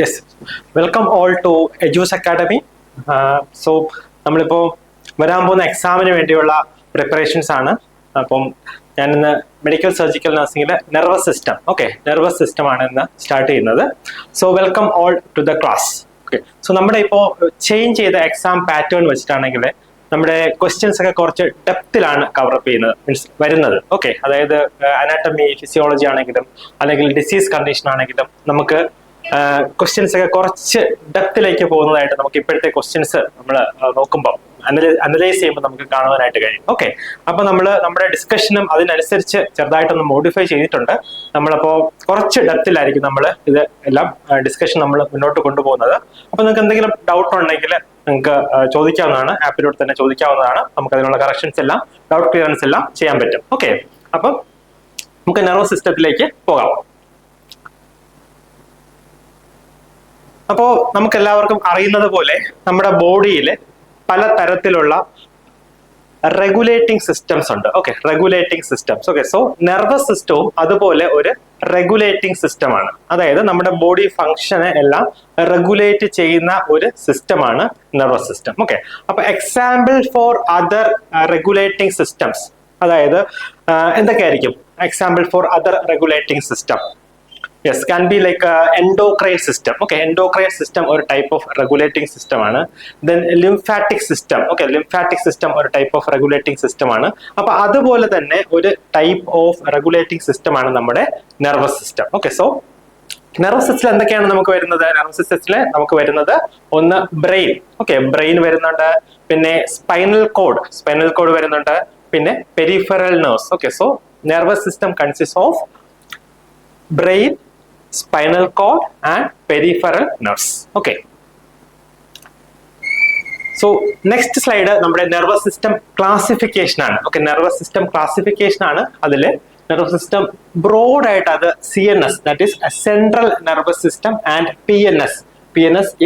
Yes, welcome all to Edus academy. So നമ്മളിപ്പോൾ വരാൻ പോകുന്ന എക്സാമിന് വേണ്ടിയുള്ള പ്രിപ്പറേഷൻസ് ആണ്. അപ്പം ഞാനിന്ന് മെഡിക്കൽ സർജിക്കൽ നഴ്സിംഗിലെ നെർവസ് സിസ്റ്റം ആണ് ഇന്ന് സ്റ്റാർട്ട് ചെയ്യുന്നത്. So welcome all to the class. Okay, so നമ്മുടെ ഇപ്പോൾ ചേഞ്ച് ചെയ്ത എക്സാം പാറ്റേൺ വെച്ചിട്ടാണെങ്കിൽ നമ്മുടെ ക്വസ്റ്റ്യൻസ് ഒക്കെ കുറച്ച് ഡെപ്തിലാണ് കവറപ്പ് ചെയ്യുന്നത്, മീൻസ് വരുന്നത്. ഓക്കെ, അതായത് അനാട്ടമി, ഫിസിയോളജി ആണെങ്കിലും അല്ലെങ്കിൽ ഡിസീസ് കണ്ടീഷൻ ആണെങ്കിലും നമുക്ക് ക്വസ്റ്റ്യൻസ് ഒക്കെ കുറച്ച് ഡെപ്തിലേക്ക് പോകുന്നതായിട്ട് നമുക്ക് ഇപ്പോഴത്തെ ക്വസ്റ്റ്യൻസ് നമ്മൾ നോക്കുമ്പോൾ അനലൈസ് ചെയ്യുമ്പോൾ നമുക്ക് കാണുവാനായിട്ട് കഴിയും. ഓക്കെ, അപ്പൊ നമ്മുടെ ഡിസ്കഷനും അതിനനുസരിച്ച് ചെറുതായിട്ടൊന്ന് മോഡിഫൈ ചെയ്തിട്ടുണ്ട്. നമ്മളപ്പോൾ കുറച്ച് ഡെപ്തിലായിരിക്കും നമ്മൾ ഇത് എല്ലാം ഡിസ്കഷൻ നമ്മൾ മുന്നോട്ട് കൊണ്ടുപോകുന്നത്. അപ്പൊ നിങ്ങൾക്ക് എന്തെങ്കിലും ഡൗട്ട് ഉണ്ടെങ്കിൽ നിങ്ങൾക്ക് ചോദിക്കാവുന്നതാണ്, ആപ്പിലൂടെ തന്നെ ചോദിക്കാവുന്നതാണ്. നമുക്ക് അതിനുള്ള കറക്ഷൻസ് എല്ലാം, ഡൗട്ട് ക്ലിയറൻസ് എല്ലാം ചെയ്യാൻ പറ്റും. ഓക്കെ, അപ്പം നമുക്ക് നെർവസ് സിസ്റ്റത്തിലേക്ക് പോകാം. അപ്പോൾ നമുക്ക് എല്ലാവർക്കും അറിയുന്നത് പോലെ നമ്മുടെ ബോഡിയിൽ പല തരത്തിലുള്ള റെഗുലേറ്റിംഗ് സിസ്റ്റംസ് ഉണ്ട്. Okay, regulating systems. Okay, so nervous സിസ്റ്റവും അതുപോലെ ഒരു റെഗുലേറ്റിംഗ് സിസ്റ്റമാണ്. അതായത് നമ്മുടെ ബോഡി ഫംഗ്ഷനെ എല്ലാം റെഗുലേറ്റ് ചെയ്യുന്ന ഒരു സിസ്റ്റമാണ് നെർവസ് സിസ്റ്റം. ഓക്കെ, അപ്പൊ example for other regulating systems, അതായത് എന്തൊക്കെയായിരിക്കും example for other regulating system? Yes, can be like endocrine system. Okay, endocrine system or type of regulating system ആണ്. Then lymphatic system. Okay, lymphatic system ഒരു type of regulating system ആണ്. അപ്പൊ അതുപോലെ തന്നെ ഒരു type of regulating system ആണ് നമ്മുടെ nervous system. Okay, so nervous system എന്തൊക്കെയാണ് നമുക്ക് വരുന്നത്? nervous system നമുക്ക് വരുന്നത് ഒന്ന് ബ്രെയിൻ. ഓക്കെ, ബ്രെയിൻ വരുന്നുണ്ട്, പിന്നെ സ്പൈനൽ കോഡ് വരുന്നുണ്ട്, പിന്നെ peripheral nerves. Okay, so nervous system consists of brain, spinal cord and peripheral nerves. Okay, so next slide നമ്മുടെ nervous system classification ആണ്. Okay, nervous system classification ആണ്. അതില് nervous system broad ആയിട്ട് അത് CNS, that is a central nervous system, and PNS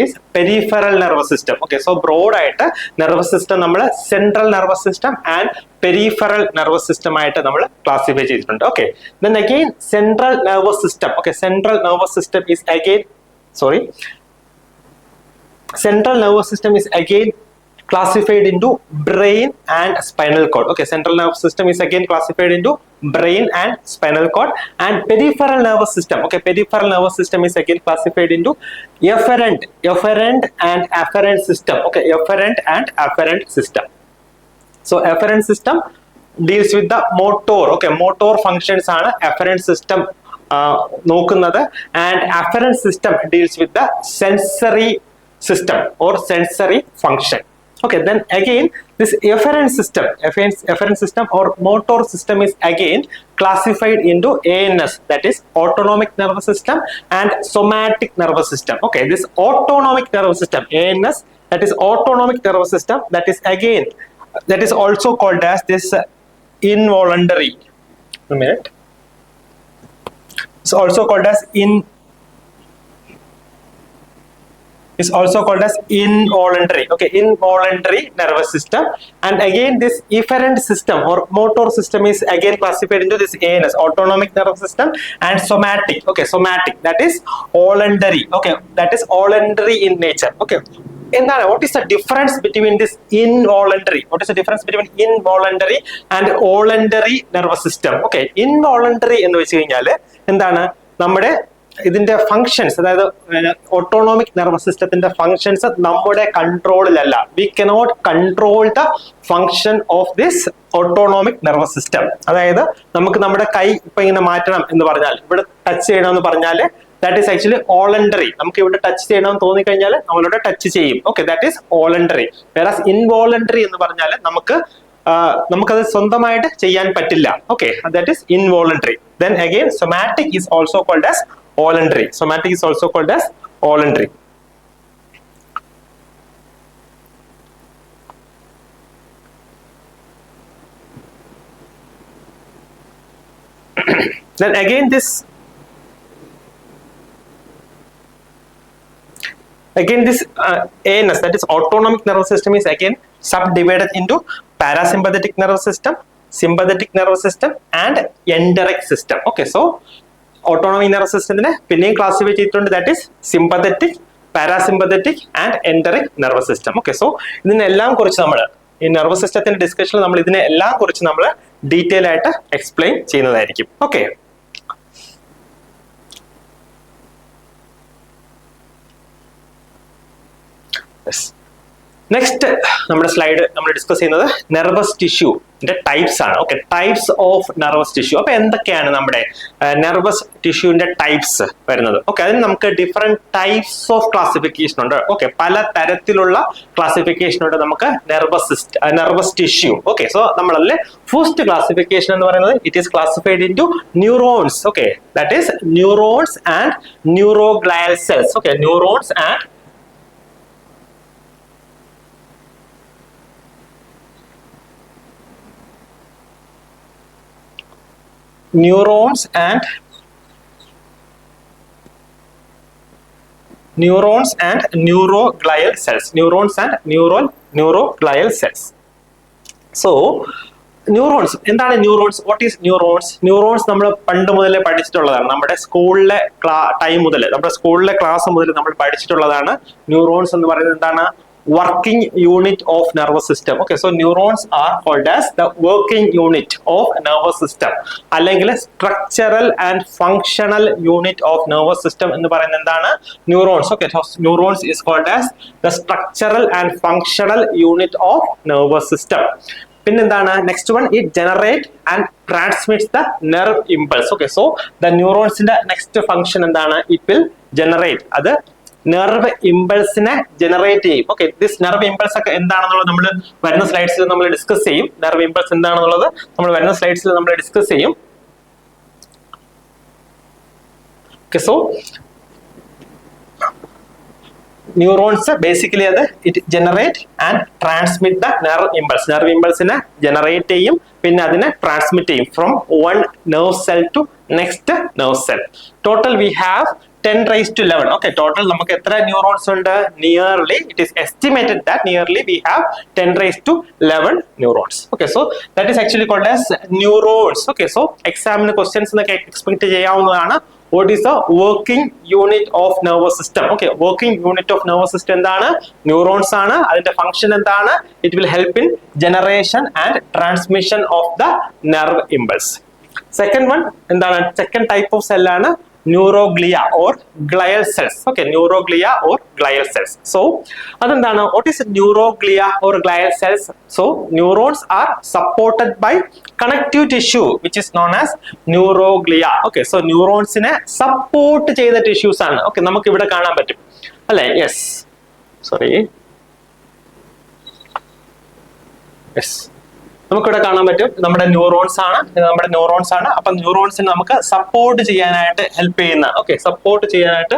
is peripheral nervous system. Okay, so broad ആയിട്ട് nervous system നമ്മൾ central nervous system and peripheral nervous system ആയിട്ട് നമ്മൾ classify ചെയ്തിട്ടുണ്ട്. Okay, then again central nervous system. Okay, central nervous system is again classified into brain and spinal cord. Okay, central nervous system is again classified into brain and spinal cord, and peripheral nervous system. Okay, peripheral nervous system is again classified into efferent and afferent system. Okay, efferent and afferent system. So efferent system deals with the motor. Okay, motor functions ആണ് efferent system നോക്കുന്നത്, and afferent system deals with the sensory system or sensory function. Okay, then again this efferent system or motor system is again classified into ANS, that is autonomic nervous system, and somatic nervous system. Okay, this autonomic nervous system ANS, that is autonomic nervous system, that is also called as this involuntary. A minute. It's also called as involuntary. Okay, involuntary nervous system. And again this efferent system or motor system is again classified into this ANS, autonomic nervous system, and somatic. Okay, somatic, that is voluntary. Okay, that is voluntary in nature. Okay, what is the difference between this involuntary? What is the difference between involuntary and voluntary nervous system? Okay, involuntary എന്ന് വെച്ച് കഴിഞ്ഞാൽ എന്താണ്, നമ്മുടെ ഇതിന്റെ functions, അതായത് autonomic nervous സിസ്റ്റത്തിന്റെ functions നമ്മുടെ കൺട്രോളിലല്ല. We cannot control the function of this autonomic nervous system. അതായത് നമുക്ക് നമ്മുടെ കൈ ഇപ്പൊ ഇങ്ങനെ മാറ്റണം എന്ന് പറഞ്ഞാൽ, ഇവിടെ ടച്ച് ചെയ്യണം എന്ന് പറഞ്ഞാൽ, that is actually voluntary. നമുക്ക് ഇവിടെ ടച്ച് ചെയ്യണമെന്ന് തോന്നിക്കഴിഞ്ഞാൽ നമ്മളിവിടെ ടച്ച് ചെയ്യും. Okay, that is voluntary. whereas involuntary എന്ന് പറഞ്ഞാൽ നമുക്കത് സ്വന്തമായിട്ട് ചെയ്യാൻ പറ്റില്ല. Okay, that is involuntary. Then again somatic is also called as voluntary. Then again this ANS, that is autonomic nervous system, is again subdivided into parasympathetic nervous system, sympathetic nervous system, and enteric system. Okay, so autonomic nervous സിസ്റ്റത്തിനെ പിന്നെയും classify ചെയ്തിട്ടുണ്ട്. That is sympathetic, parasympathetic and enteric nervous system. Okay, so ഇതിനെല്ലാം കുറിച്ച് നമ്മൾ ഈ nervous സിസ്റ്റത്തിന്റെ ഡിസ്കഷനിൽ നമ്മൾ ഇതിനെ എല്ലാം കുറിച്ച് നമ്മൾ ഡീറ്റെയിൽ ആയിട്ട് എക്സ്പ്ലെയിൻ ചെയ്യുന്നതായിരിക്കും. ഓക്കെ, നെക്സ്റ്റ് നമ്മുടെ സ്ലൈഡ് നമ്മൾ ഡിസ്കസ് ചെയ്യുന്നത് നെർവസ് ടിഷ്യൂന്റെ ടൈപ്സ് ആണ്. Okay, types of nervous tissue. അപ്പൊ എന്തൊക്കെയാണ് നമ്മുടെ നെർവസ് ടിഷ്യൂന്റെ ടൈപ്സ് വരുന്നത്? ഓക്കെ, അതിന് നമുക്ക് ഡിഫറെന്റ് ടൈപ്സ് ഓഫ് ക്ലാസിഫിക്കേഷൻ ഉണ്ട്. ഓക്കെ, പല തരത്തിലുള്ള ക്ലാസിഫിക്കേഷൻ ഉണ്ട് നമുക്ക് നെർവസ് ടിഷ്യൂ. ഓക്കെ, സോ നമ്മളല്ലേ ഫസ്റ്റ് ക്ലാസിഫിക്കേഷൻ എന്ന് പറയുന്നത് it is classified into neurons. Okay, that is neurons and neuroglial cells. Okay, neurons and neurons and neuroglial cells. Neurons and neuroglial cells. So neurons എന്താണ്? Neurons, what is neurons? Neurons നമ്മൾ പണ്ട് മുതലേ പഠിച്ചിട്ടുള്ളതാണ്. നമ്മുടെ സ്കൂളിലെ time മുതൽ, നമ്മുടെ സ്കൂളിലെ class മുതൽ നമ്മൾ പഠിച്ചിട്ടുള്ളതാണ്. ന്യൂറോൺസ് എന്ന് പറയുന്നത് എന്താണ്? working unit of nervous system. Okay, so neurons are called as the working unit of nervous system. അല്ലെങ്കിൽ structural and functional unit of nervous system എന്ന് പറയുന്നത് എന്താണ്? neurons. Okay, so neurons is called as the structural and functional unit of nervous system. പിന്നെന്താണ്? Next one, it generate and transmits the nerve impulse. Okay, so the ന്യൂറോൺസിന്റെ next function എന്താണ്? It will generate, അത് nerve ഇമ്പൾസിനെ generate ചെയ്യും. Okay, this nerve impulse ഒക്കെ എന്താണെന്നുള്ളത് നമ്മൾ വരുന്ന സ്ലൈഡ്സിൽ നമ്മൾ ഡിസ്കസ് ചെയ്യും. നെർവ് ഇമ്പൾസ് എന്താണെന്നുള്ളത് നമ്മൾ വരുന്ന സ്ലൈഡ്സിൽ നമ്മൾ ഡിസ്കസ് ചെയ്യും. ഓക്കെ, സോ ന്യൂറോൺസ് ബേസിക്കലി അത് it generate and transmit the nerve impulse. Nerve ഇമ്പൾസിനെ ജനറേറ്റ് ചെയ്യും, പിന്നെ അതിനെ ട്രാൻസ്മിറ്റ് ചെയ്യും from one nerve cell to next nerve cell. Total we have 10⁻11. Okay, total നമുക്ക് എത്ര ന്യൂറോൺസ് ഉണ്ട്? Nearly it is estimated that nearly we have 10⁻11 neurons. Okay, so that is actually called as neurons. Okay, so എക്സാമിന് questions എന്നൊക്കെ expect ചെയ്യാവുന്നതാണ്. What is the working unit of nervous system? Okay, working unit of nervous system എന്താണ്? Neurons ആണ്. അതിന്റെ function എന്താണ്? It will help in generation and transmission of the nerve impulse. Second one എന്താണ്? Second type of cell ആണ് neuroglia or glial cells. Okay, neuroglia or glial cells. So adendaana, what is neuroglia or glial cells? So neurons are supported by connective tissue which is known as neuroglia. Okay, so neurons ne support cheyda tissues aanu. Okay, namakku ivide kaanan pattum alle? Yes, sorry, yes, നമുക്കിവിടെ കാണാൻ പറ്റും നമ്മുടെ neurons ആണ്. അപ്പൊ ന്യൂറോൺസിന് നമുക്ക് support ചെയ്യാനായിട്ട് help ചെയ്യുന്ന, okay, support ചെയ്യാനായിട്ട്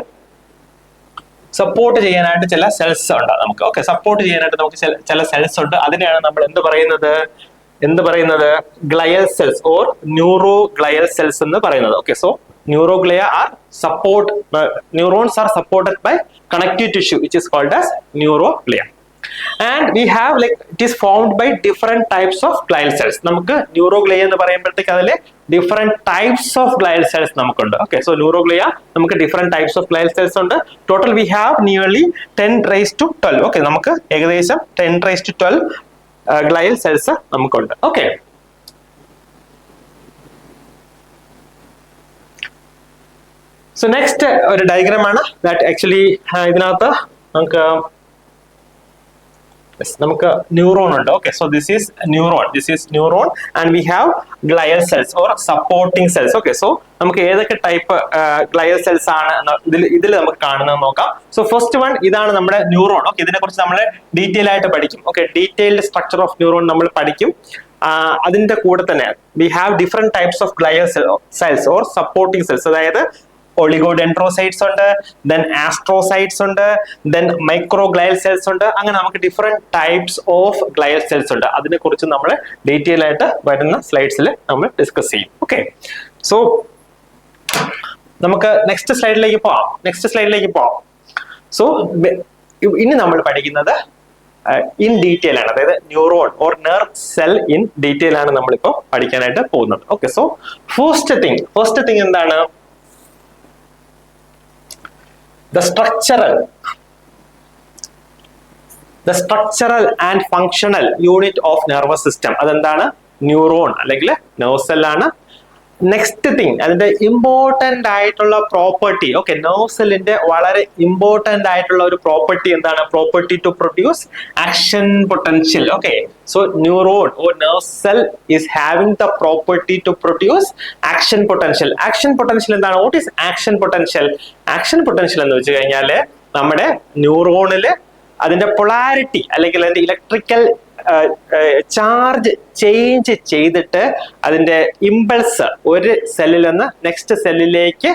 ചില സെൽസ് ഉണ്ട് നമുക്ക്. ഓക്കെ, സപ്പോർട്ട് ചെയ്യാനായിട്ട് നമുക്ക് ചില സെൽസ് ഉണ്ട്. അതിനെയാണ് നമ്മൾ എന്ത് പറയുന്നത്? ഗ്ലയൽ സെൽസ് ഓർ ന്യൂറോഗ്ലയൽ സെൽസ് എന്ന് പറയുന്നത്. Okay, so neuroglia are neurons are supported by connective tissue which is called as neuroglia. And we have like it is formed by different types of glial cells. നമുക്ക് neuroglia എന്ന് പറയുമ്പോഴത്തേക്ക് അതിലെ different types of glial cells നമുക്കുണ്ട്. Okay, so neuroglia നമുക്ക് different types of glial cells ഉണ്ട്. Total we have nearly 10⁻12. Okay, നമുക്ക് ഏകദേശം 10⁻12 glial cells നമുക്കുണ്ട്. ഓക്കെ, സോ നെക്സ്റ്റ് ഒരു ഡയഗ്രാം ആണ് ദാറ്റ് ആക്ച്വലി ഇതിനകത്ത് നമുക്ക് ന്യൂറോൺ ഉണ്ട്. Okay, so this is neuron and we have glial cells or supporting cells. Okay, so നമുക്ക് ഏതൊക്കെ ടൈപ്പ് ഗ്ലയൽ സെൽസ് ആണ് ഇതിൽ നമുക്ക് കാണുന്നത് നോക്കാം. സോ ഫസ്റ്റ് വൺ ഇതാണ് നമ്മുടെ ന്യൂറോൺ. ഓക്കെ, ഇതിനെ കുറിച്ച് നമ്മൾ ഡീറ്റെയിൽ ആയിട്ട് പഠിക്കും. Okay, detailed structure of neuron നമ്മൾ പഠിക്കും. അതിന്റെ കൂടെ തന്നെ we have different types of glial cells or supporting cells. അതായത് ഒളിഗോഡെൻഡ്രോസൈറ്റ്സ് ഉണ്ട്, ദെൻ ആസ്ട്രോസൈറ്റ്സ് ഉണ്ട്, ദെൻ മൈക്രോഗ്ലയൽ സെൽസ് ഉണ്ട്. അങ്ങനെ നമുക്ക് different types of glial cells ഉണ്ട്. അതിനെ കുറിച്ച് നമ്മൾ ഡീറ്റെയിൽ ആയിട്ട് വരുന്ന സ്ലൈഡ്സിൽ നമ്മൾ ഡിസ്കസ് ചെയ്യും. ഓക്കെ, സോ നമുക്ക് നെക്സ്റ്റ് സ്ലൈഡിലേക്ക് പോവാം. സോ ഇനി നമ്മൾ പഠിക്കുന്നത് ഇൻ ഡീറ്റെയിൽ ആണ്. അതായത് neuron or nerve cell in detail ആണ് നമ്മളിപ്പോൾ പഠിക്കാനായിട്ട് പോകുന്നത്. ഓക്കെ, സോ ഫസ്റ്റ് തിങ് എന്താണ്? the structural and functional unit of nervous system അതെന്താണ് ന്യൂറോൺ അല്ലെങ്കിൽ നെർവ് സെൽ ആണ്. നെക്സ്റ്റ് തിങ് അതിന്റെ ഇമ്പോർട്ടന്റ് ആയിട്ടുള്ള പ്രോപ്പർട്ടി, ഓക്കെ, നെർവ് സെല്ലിന്റെ വളരെ ഇമ്പോർട്ടന്റ് ആയിട്ടുള്ള ഒരു പ്രോപ്പർട്ടി എന്താണ്? Property to produce action potential. Okay, so neuron or nerve cell is having the property to produce action potential. Action potential എന്താണ്? What is action potential? Action potential എന്ന് വെച്ച് കഴിഞ്ഞാല് നമ്മുടെ ന്യൂറോണില് അതിന്റെ പൊളാരിറ്റി അല്ലെങ്കിൽ അതിന്റെ ഇലക്ട്രിക്കൽ ചാർജ് ചേഞ്ച് ചെയ്തിട്ട് അതിന്റെ ഇമ്പൾസ് ഒരു സെല്ലിൽ നിന്ന് നെക്സ്റ്റ് സെല്ലിലേക്ക്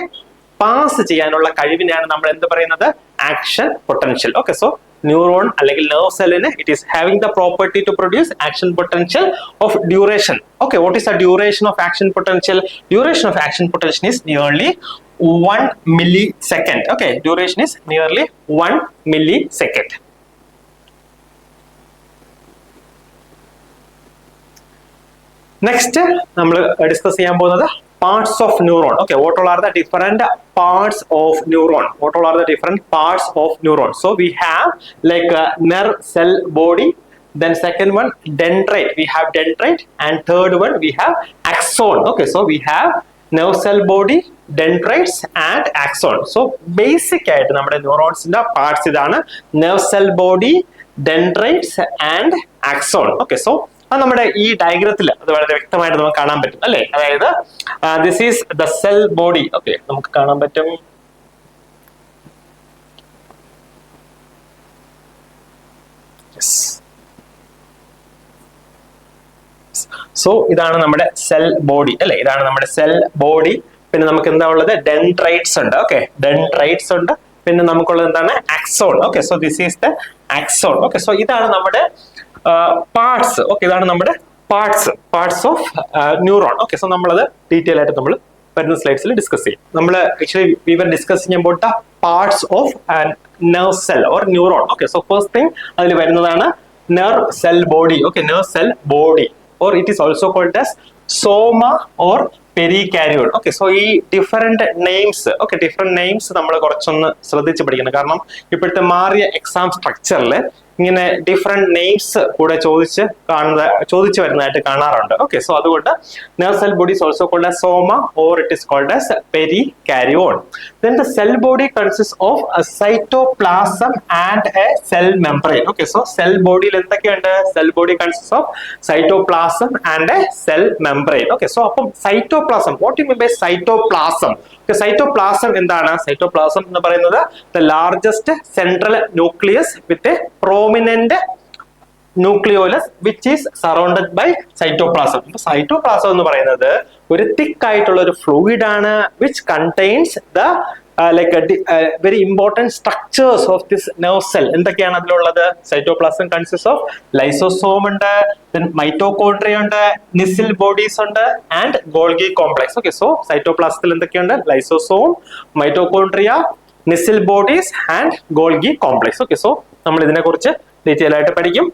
പാസ് ചെയ്യാനുള്ള കഴിവിനെയാണ് നമ്മൾ എന്ത് പറയുന്നത്? Action potential. Okay, so neuron അല്ലെങ്കിൽ നെർവ് സെല്ലിന് it is having the property to produce action potential of duration. Okay, what is the duration of action potential? Duration of action potential is nearly 1 millisecond. Okay, duration is nearly 1 millisecond. Next നമ്മൾ discuss ചെയ്യാൻ പോകുന്നത് parts of neuron. Okay, what all are the different parts of neuron? What all are the different parts of neuron? So we have like nerve cell body, then second one dendrite, we have dendrite, and third one we have axon. Okay, so we have nerve cell body, dendrites and axon. So basic ആയിട്ട് നമ്മുടെ ന്യൂറോൺസിന്റെ parts ഇതാണ്: nerve cell body, dendrites and axon. Okay, so അത് നമ്മുടെ ഈ ഡയഗ്രത്തിൽ അത് വളരെ വ്യക്തമായിട്ട് നമുക്ക് കാണാൻ പറ്റും അല്ലെ. അതായത് this is the cell body. Okay, നമുക്ക് കാണാൻ പറ്റും. സോ ഇതാണ് നമ്മുടെ സെൽ ബോഡി അല്ലെ. ഇതാണ് നമ്മുടെ സെൽ ബോഡി. പിന്നെ നമുക്ക് എന്താ ഉള്ളത്? ഡെൻഡ്രൈറ്റ്സ് ഉണ്ട്. ഓക്കെ, ഡെൻഡ്രൈറ്റ്സ് ഉണ്ട്. പിന്നെ നമുക്കുള്ളത് എന്താണ്? Axon. Okay, so this is the axon. Okay, so ഇതാണ് നമ്മുടെ പാർട്സ്. ഓക്കെ, ഇതാണ് നമ്മുടെ parts of neuron. Okay, so നമ്മളത് ഡീറ്റെയിൽ ആയിട്ട് നമ്മൾ വരുന്ന സ്ലൈഡ്സിൽ ഡിസ്കസ് ചെയ്യും. നമ്മൾ actually we were discussing about the parts of nerve cell or neuron. Okay, so first thing അതിൽ വരുന്നതാണ് nerve cell body. Okay, nerve cell body or it is also called as soma or perikaryote. Okay, so ഈ different names, okay, different names നമ്മൾ കുറച്ചൊന്ന് ശ്രദ്ധിച്ച് പഠിക്കണം. കാരണം ഇപ്പോഴത്തെ മാറിയ എക്സാം സ്ട്രക്ചറിൽ ഇങ്ങനെ ഡിഫറെന്റ് നെയിംസ് കൂടെ ചോദിച്ചു വരുന്നതായിട്ട് കാണാറുണ്ട്. ഓക്കെ, സോ അതുകൊണ്ട് nerve cell body is also called as soma or it is called as perikaryote. Then the cell body consists of a cytoplasm and a cell membrane. Okay, so cell body എന്തൊക്കെയുണ്ട്? Cell body consists of cytoplasm and a cell membrane. Okay, so അപ്പം cytoplasm, what do you mean by cytoplasm? Okay, cytoplasm എന്താണ്? Cytoplasm എന്ന് പറയുന്നത് the largest central nucleus with a prominent nucleolus which is surrounded by cytoplasm. Cytoplasm എന്ന് പറയുന്നത് ഒരു thick ആയിട്ടുള്ള ഒരു fluid ആണ് which contains the like very important structures of this nerve cell. എന്തൊക്കെയാണ് അതിലുള്ളത്? Cytoplasm consists of lysosome ഉണ്ട്, then mitochondria ഉണ്ട്, Nissil bodies ഉണ്ട് and Golgi complex. Okay, so cytoplasmത്തിൽ എന്തൊക്കെയുണ്ട്? Lysosome, mitochondria, Nissil bodies and Golgi complex. Okay, so നമ്മൾ ഇതിനെ കുറിച്ച് detail ആയിട്ട് പഠിക്കും.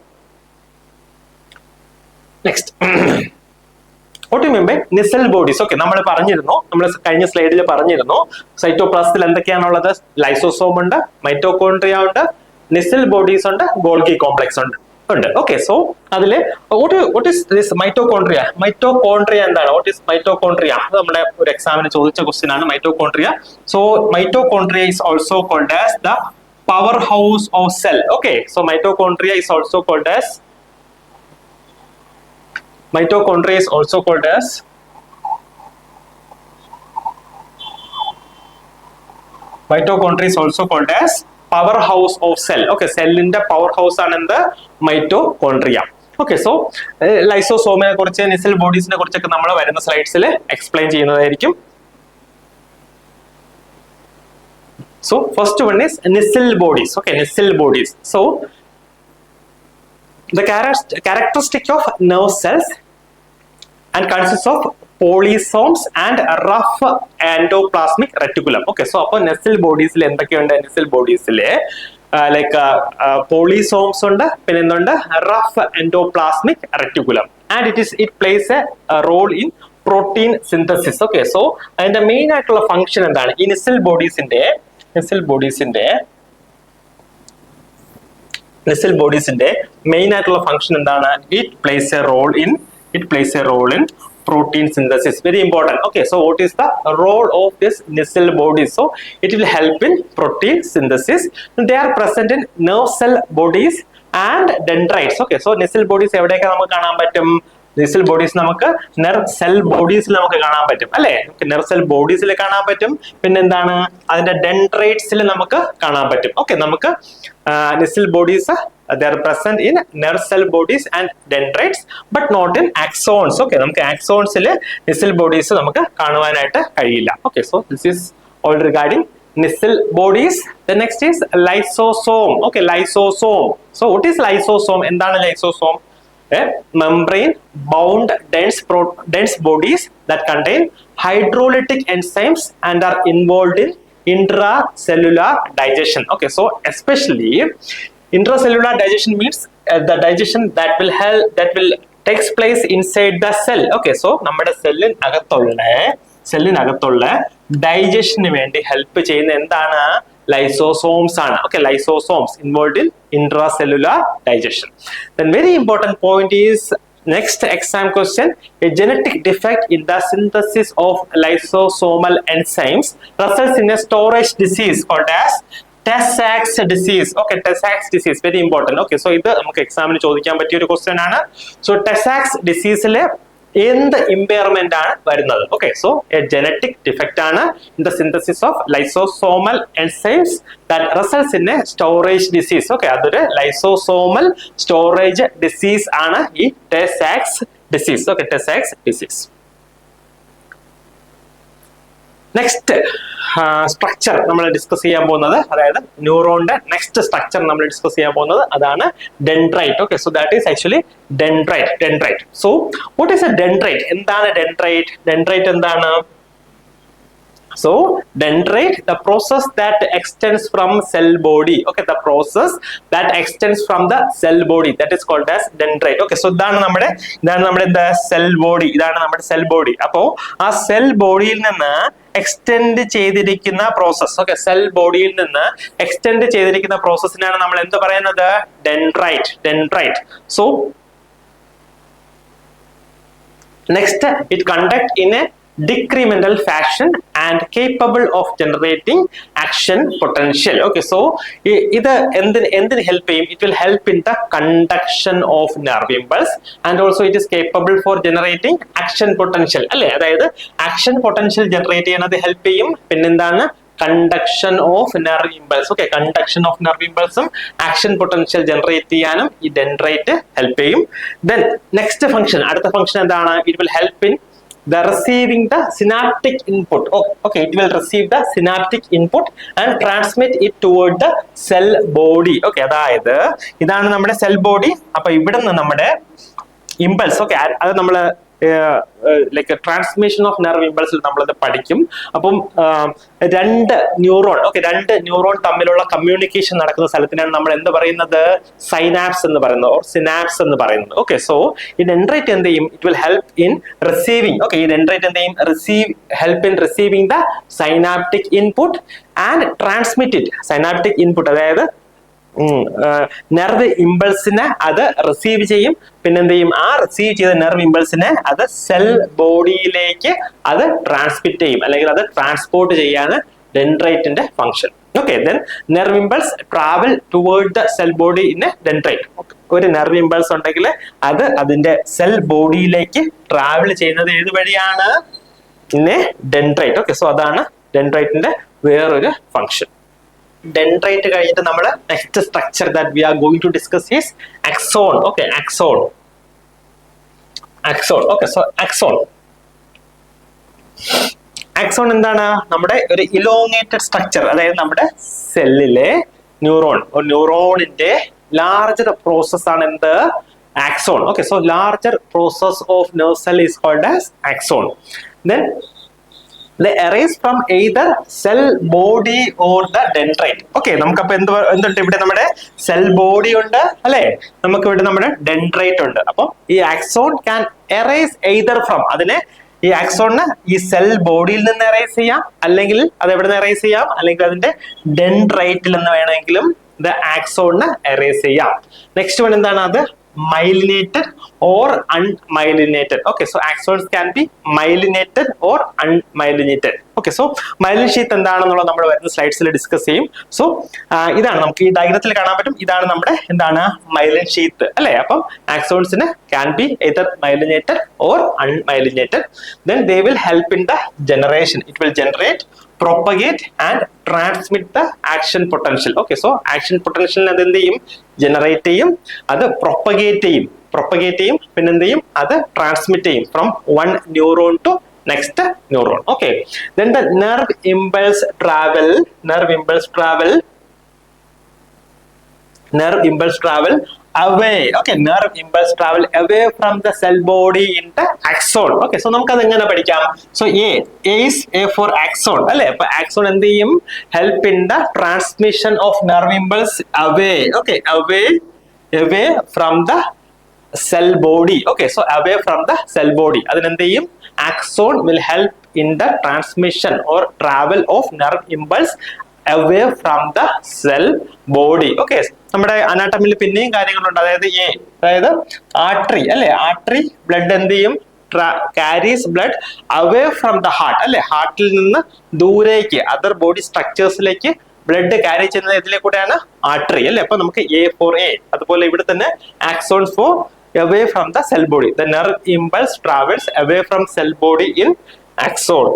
Next, what do you mean by Nissil bodies? Okay, നമ്മൾ പറഞ്ഞിരുന്നു, നമ്മൾ കഴിഞ്ഞ സ്ലൈഡിൽ പറഞ്ഞിരുന്നു സൈറ്റോപ്ലാസത്തിൽ എന്തൊക്കെയാണുള്ളത്? ലൈസോസോം ഉണ്ട്, മൈറ്റോകോൺട്രിയ ഉണ്ട്, Nissil bodies ഉണ്ട്, ഗോൾഗി കോംപ്ലക്സ് ഉണ്ട്. ഓക്കെ, സോ അതില് what is this mitochondria? Mitochondria എന്താണ്? What is mitochondria? അത് നമ്മുടെ ഒരു എക്സാമിന് ചോദിച്ച ക്വസ്റ്റ്യൻ ആണ് mitochondria. So mitochondria is also called as the powerhouse of cell. Okay, so mitochondria is also called as powerhouse of cell. Okay, cell-ന്റെ powerhouse ആണ് എന്ത്? mitochondria. Okay, so ലൈസോസോമിനെ കുറിച്ച്, Nissil bodies-നെ കുറിച്ചൊക്കെ നമ്മൾ വരുന്ന സ്ലൈഡ്സിൽ എക്സ്പ്ലെയിൻ ചെയ്യുന്നതായിരിക്കും. So first one is Nissil bodies. Okay, Nissil bodies. So the characteristic of nerve cells and consists of polysomes and rough endoplasmic reticulum. Okay, so അപ്പോൾ Nissil bodies-ൽ എന്തൊക്കെയുണ്ട്? Nissil bodies-ൽ like polysomes ഉണ്ട്, പിന്നെ എന്തുണ്ട്? Rough endoplasmic reticulum, and it plays a role in protein synthesis. Okay, so അതിന്റെ main ആയിട്ടുള്ള function എന്താണ്? ഈ Nissil bodies-ന്റെ നെസിൽ ബോഡീസിന്റെ മെയിൻ ആയിട്ടുള്ള ഫംഗ്ഷൻ എന്താണ്? It plays a role in protein synthesis. Very important. Okay, so what is the role of this Nissl bodies? So it will help in protein synthesis. They are present in nerve cell bodies and dendrites. Okay, so Nissl bodies എവിടെയൊക്കെ നമുക്ക് കാണാൻ പറ്റും? Nissl bodies നമുക്ക് nerve cell ബോഡീസിൽ നമുക്ക് കാണാൻ പറ്റും അല്ലെ? Nerve cell ബോഡീസിൽ കാണാൻ പറ്റും. പിന്നെ എന്താണ്? അതിന്റെ ഡെൻഡ്രൈറ്റ്സിൽ നമുക്ക് കാണാൻ പറ്റും. ഓക്കെ, നമുക്ക് Nissl bodies they are present in nerve cell bodies and dendrites but not in axons. Okay, നമുക്ക് axonsൽ Nissl bodies നമുക്ക് കാണുവാനായിട്ട് കഴിയില്ല. Okay, so this is all regarding Nissl bodies. The next is lysosome. Okay, lysosome. So what is lysosome? എന്താണ് lysosome? A membrane bound dense bodies that contain hydrolytic enzymes and are involved in intracellular digestion. Okay, so especially intracellular digestion means the digestion that will takes place inside the cell. Okay, so നമ്മുടെ സെല്ലിനകത്തുള്ള digestion വേണ്ടി help ചെയ്യുന്ന എന്താണ്? Lysosomes ആണ്. Okay, lysosomes involved in intracellular digestion. Then very important point is next exam question. A genetic defect in the synthesis of lysosomal enzymes results in a storage disease called as Tay-Sachs disease. Okay, Tay-Sachs disease very important. Okay, so ഇത് നമുക്ക് എക്സാമിന് ചോദിക്കാൻ പറ്റിയ ഒരു question ആണ്. So Tay-Sachs diseaseലെ എന്ത് impairment ആണ് വരുന്നത്? Okay, so a genetic defect ആണ് in the synthesis of lysosomal enzymes that results in a storage disease. Okay, അതൊരു lysosomal storage disease ആണ് ഈ Tay-Sachs disease. Okay, Tay-Sachs disease. Next structure നമ്മൾ discuss ചെയ്യാൻ പോകുന്നത്, അതായത് ന്യൂറോണിന്റെ നെക്സ്റ്റ് സ്ട്രക്ചർ നമ്മൾ discuss ചെയ്യാൻ പോകുന്നത് അതാണ് dendrite. Okay, so that is actually dendrite. So what is A dendrite? എന്താണ് ഡെൻഡ്രൈറ്റ് എന്താണ്? So dendrite, the process that extends from cell body. Okay, the process that extends from the cell body, that is called as dendrite. Okay, so ഇതാണ് നമ്മുടെ cell body. ഇതാണ് നമ്മുടെ cell body. അപ്പോ ആ cell ബോഡിയിൽ നിന്ന് extend ചെയ്തിരിക്കുന്ന process. Okay, cell ബോഡിയിൽ നിന്ന് എക്സ്റ്റെൻഡ് ചെയ്തിരിക്കുന്ന പ്രോസസ്സിനാണ് നമ്മൾ എന്ത് പറയുന്നത്? Dendrite. So next, it conduct in A decremental fashion and capable of generating action potential. Okay, so ഇത് എന്തിന് ഹെൽപ്പ് ചെയ്യും? It will help in the conduction of nerve impulse and also it is capable for generating action potential അല്ലേ? അതായത് action potential generate ചെയ്യാനത് help ചെയ്യും. പിന്നെന്താണ്? Conduction of nerve impulse. Okay, conduction of nerve ഇമ്പൾസും action potential generate ചെയ്യാനും ഈ dendrite help ചെയ്യും. Then next function, അടുത്ത ഫംഗ്ഷൻ എന്താണ്? It will help in the receiving the synaptic input. Okay, it will receive the synaptic input and transmit it toward the cell body. Okay, അതായത് ഇതാണ് നമ്മുടെ cell body. അപ്പൊ ഇവിടെ നിന്ന് നമ്മുടെ ഇമ്പൾസ്, ഓക്കെ, അത് നമ്മള് ലൈക്ക് ട്രാൻസ്മിഷൻ ഓഫ് നെർവ് ഇമ്പൾസിൽ നമ്മളത് പഠിക്കും. അപ്പം രണ്ട് ന്യൂറോൺ തമ്മിലുള്ള കമ്മ്യൂണിക്കേഷൻ നടക്കുന്ന സ്ഥലത്തിനാണ് നമ്മൾ എന്ത് പറയുന്നത്? സൈനാപ്സ് എന്ന് പറയുന്നത്, ഓർ സിനാപ്സ് എന്ന് പറയുന്നത്. ഓക്കെ, സോ ഈ ഡെൻഡ്രൈറ്റ് എന്ത് ചെയ്യും? It will help in receiving. Okay, ഈ ഡെൻഡ്രൈറ്റ് എന്ത് ചെയ്യും? Help in receiving the synaptic input and transmit it. Synaptic input അതായത് നെർവ് ഇമ്പൾസിനെ അത് റിസീവ് ചെയ്യും. പിന്നെന്ത് ചെയ്യും? ആ റിസീവ് ചെയ്ത നെർവ് ഇമ്പൾസിനെ അത് സെൽ ബോഡിയിലേക്ക് അത് ട്രാൻസ്മിറ്റ് ചെയ്യും, അല്ലെങ്കിൽ അത് ട്രാൻസ്പോർട്ട് ചെയ്യാണ് ഡെൻഡ്രൈറ്റിന്റെ function. Okay, then nerve impulse travel toward the cell body in a dendrite. ഒരു നെർവ് ഇമ്പൾസ് ഉണ്ടെങ്കിൽ അത് അതിന്റെ സെൽ ബോഡിയിലേക്ക് ട്രാവൽ ചെയ്യുന്നത് ഏത് വഴിയാണ്? In a dendrite. Okay, so അതാണ് ഡെൻഡ്രൈറ്റിന്റെ വേറൊരു ഫംഗ്ഷൻ. ഡെൻഡ്രൈറ്റ് കഴിഞ്ഞിട്ട് നമ്മൾ next structure that we are going to discuss is axon. Okay, axon. Okay, so axon എന്താണ്? നമ്മുടെ ഒരു ഇലോങ്ങേറ്റഡ് സ്ട്രക്ചർ, അതായത് നമ്മുടെ സെല്ലിലെ ന്യൂറോണിന്റെ ലാർജർ പ്രോസസ് ആണ് എന്ത്? Axon. Okay, so larger process of nerve cell is called as axon. Then they arise from either cell body or the dendrite. Okay, നമുക്കപ്പോ എന്തുണ്ട്? ഇവിടെ നമ്മുടെ സെൽ ബോഡി ഉണ്ട് അല്ലെ, നമുക്ക് ഇവിടെ നമ്മുടെ ഡെൻഡ്രൈറ്റ് ഉണ്ട്. അപ്പൊ ഈ axon can arise either from, അതിനെ ഈ ആക്സോണിന് ഈ സെൽ ബോഡിയിൽ നിന്ന് എറേസ് ചെയ്യാം, അല്ലെങ്കിൽ അത് എവിടെ നിന്ന് എറേസ് ചെയ്യാം, അല്ലെങ്കിൽ അതിന്റെ ഡെൻഡ്രൈറ്റിൽ നിന്ന് വേണമെങ്കിലും ഇത് ആക്സോണിന് എറേസ് ചെയ്യാം. നെക്സ്റ്റ് വൺ എന്താണ്? അത് myelinated or unmyelinated. Okay, so axons can be myelinated or unmyelinated. Okay, so myelin sheath എന്താണെന്നുള്ളത് നമ്മൾ വരുന്ന സ്ലൈഡ്സിൽ ഡിസ്കസ് ചെയ്യും. സോ ഇതാണ് നമുക്ക് ഈ ഡയഗ്രത്തിൽ കാണാൻ പറ്റും. ഇതാണ് നമ്മുടെ എന്താണ് മൈലിൻ ഷീത്ത് അല്ലെ. അപ്പം ആക്സോൺസിന് can be either myelinated or unmyelinated. Then they will help in the generation. It will generate, propagate and transmit the action potential. Okay, so action potential അത് എന്ത് ചെയ്യും? ജനറേറ്റ് ചെയ്യും, അത് പ്രൊപ്പഗേറ്റ് ചെയ്യും, പിന്നെ എന്ത് ചെയ്യും? അത് ട്രാൻസ്മിറ്റ് ചെയ്യും from one neuron to next neuron. Okay, then the nerve impulse travel away. Okay, nerve impulse travel away from the cell body in the axon. Okay, so നമുക്ക് അത് എങ്ങനെ പഠിക്കാം? So A is A for axon അല്ലേ. അപ്പൊ axon എന്ത് ചെയ്യും? Help in the transmission of nerve impulse away. Okay, away from the cell body. Okay, so away from the cell body. അതിനെന്ത് ചെയ്യും? Axon will help in the transmission or travel of nerve impulse away from the cell body. Okay, നമ്മുടെ അനാട്ടമിയിൽ പിന്നെയും കാര്യങ്ങളുണ്ട്. അതായത് artery അല്ലെ, artery blood എന്ത് ചെയ്യും? Carries blood away from the heart അല്ലെ, ഹാർട്ടിൽ നിന്ന് ദൂരേക്ക് അതർ ബോഡി സ്ട്രക്ചേഴ്സിലേക്ക് ബ്ലഡ് ക്യാരി ചെയ്യുന്നത് ഇതിലെ കൂടെയാണ്? ആർട്ടറി അല്ലെ. അപ്പൊ നമുക്ക് A for A. അതുപോലെ ഇവിടെ തന്നെ axons for away from the cell body. The nerve impulse travels away from cell body in axon.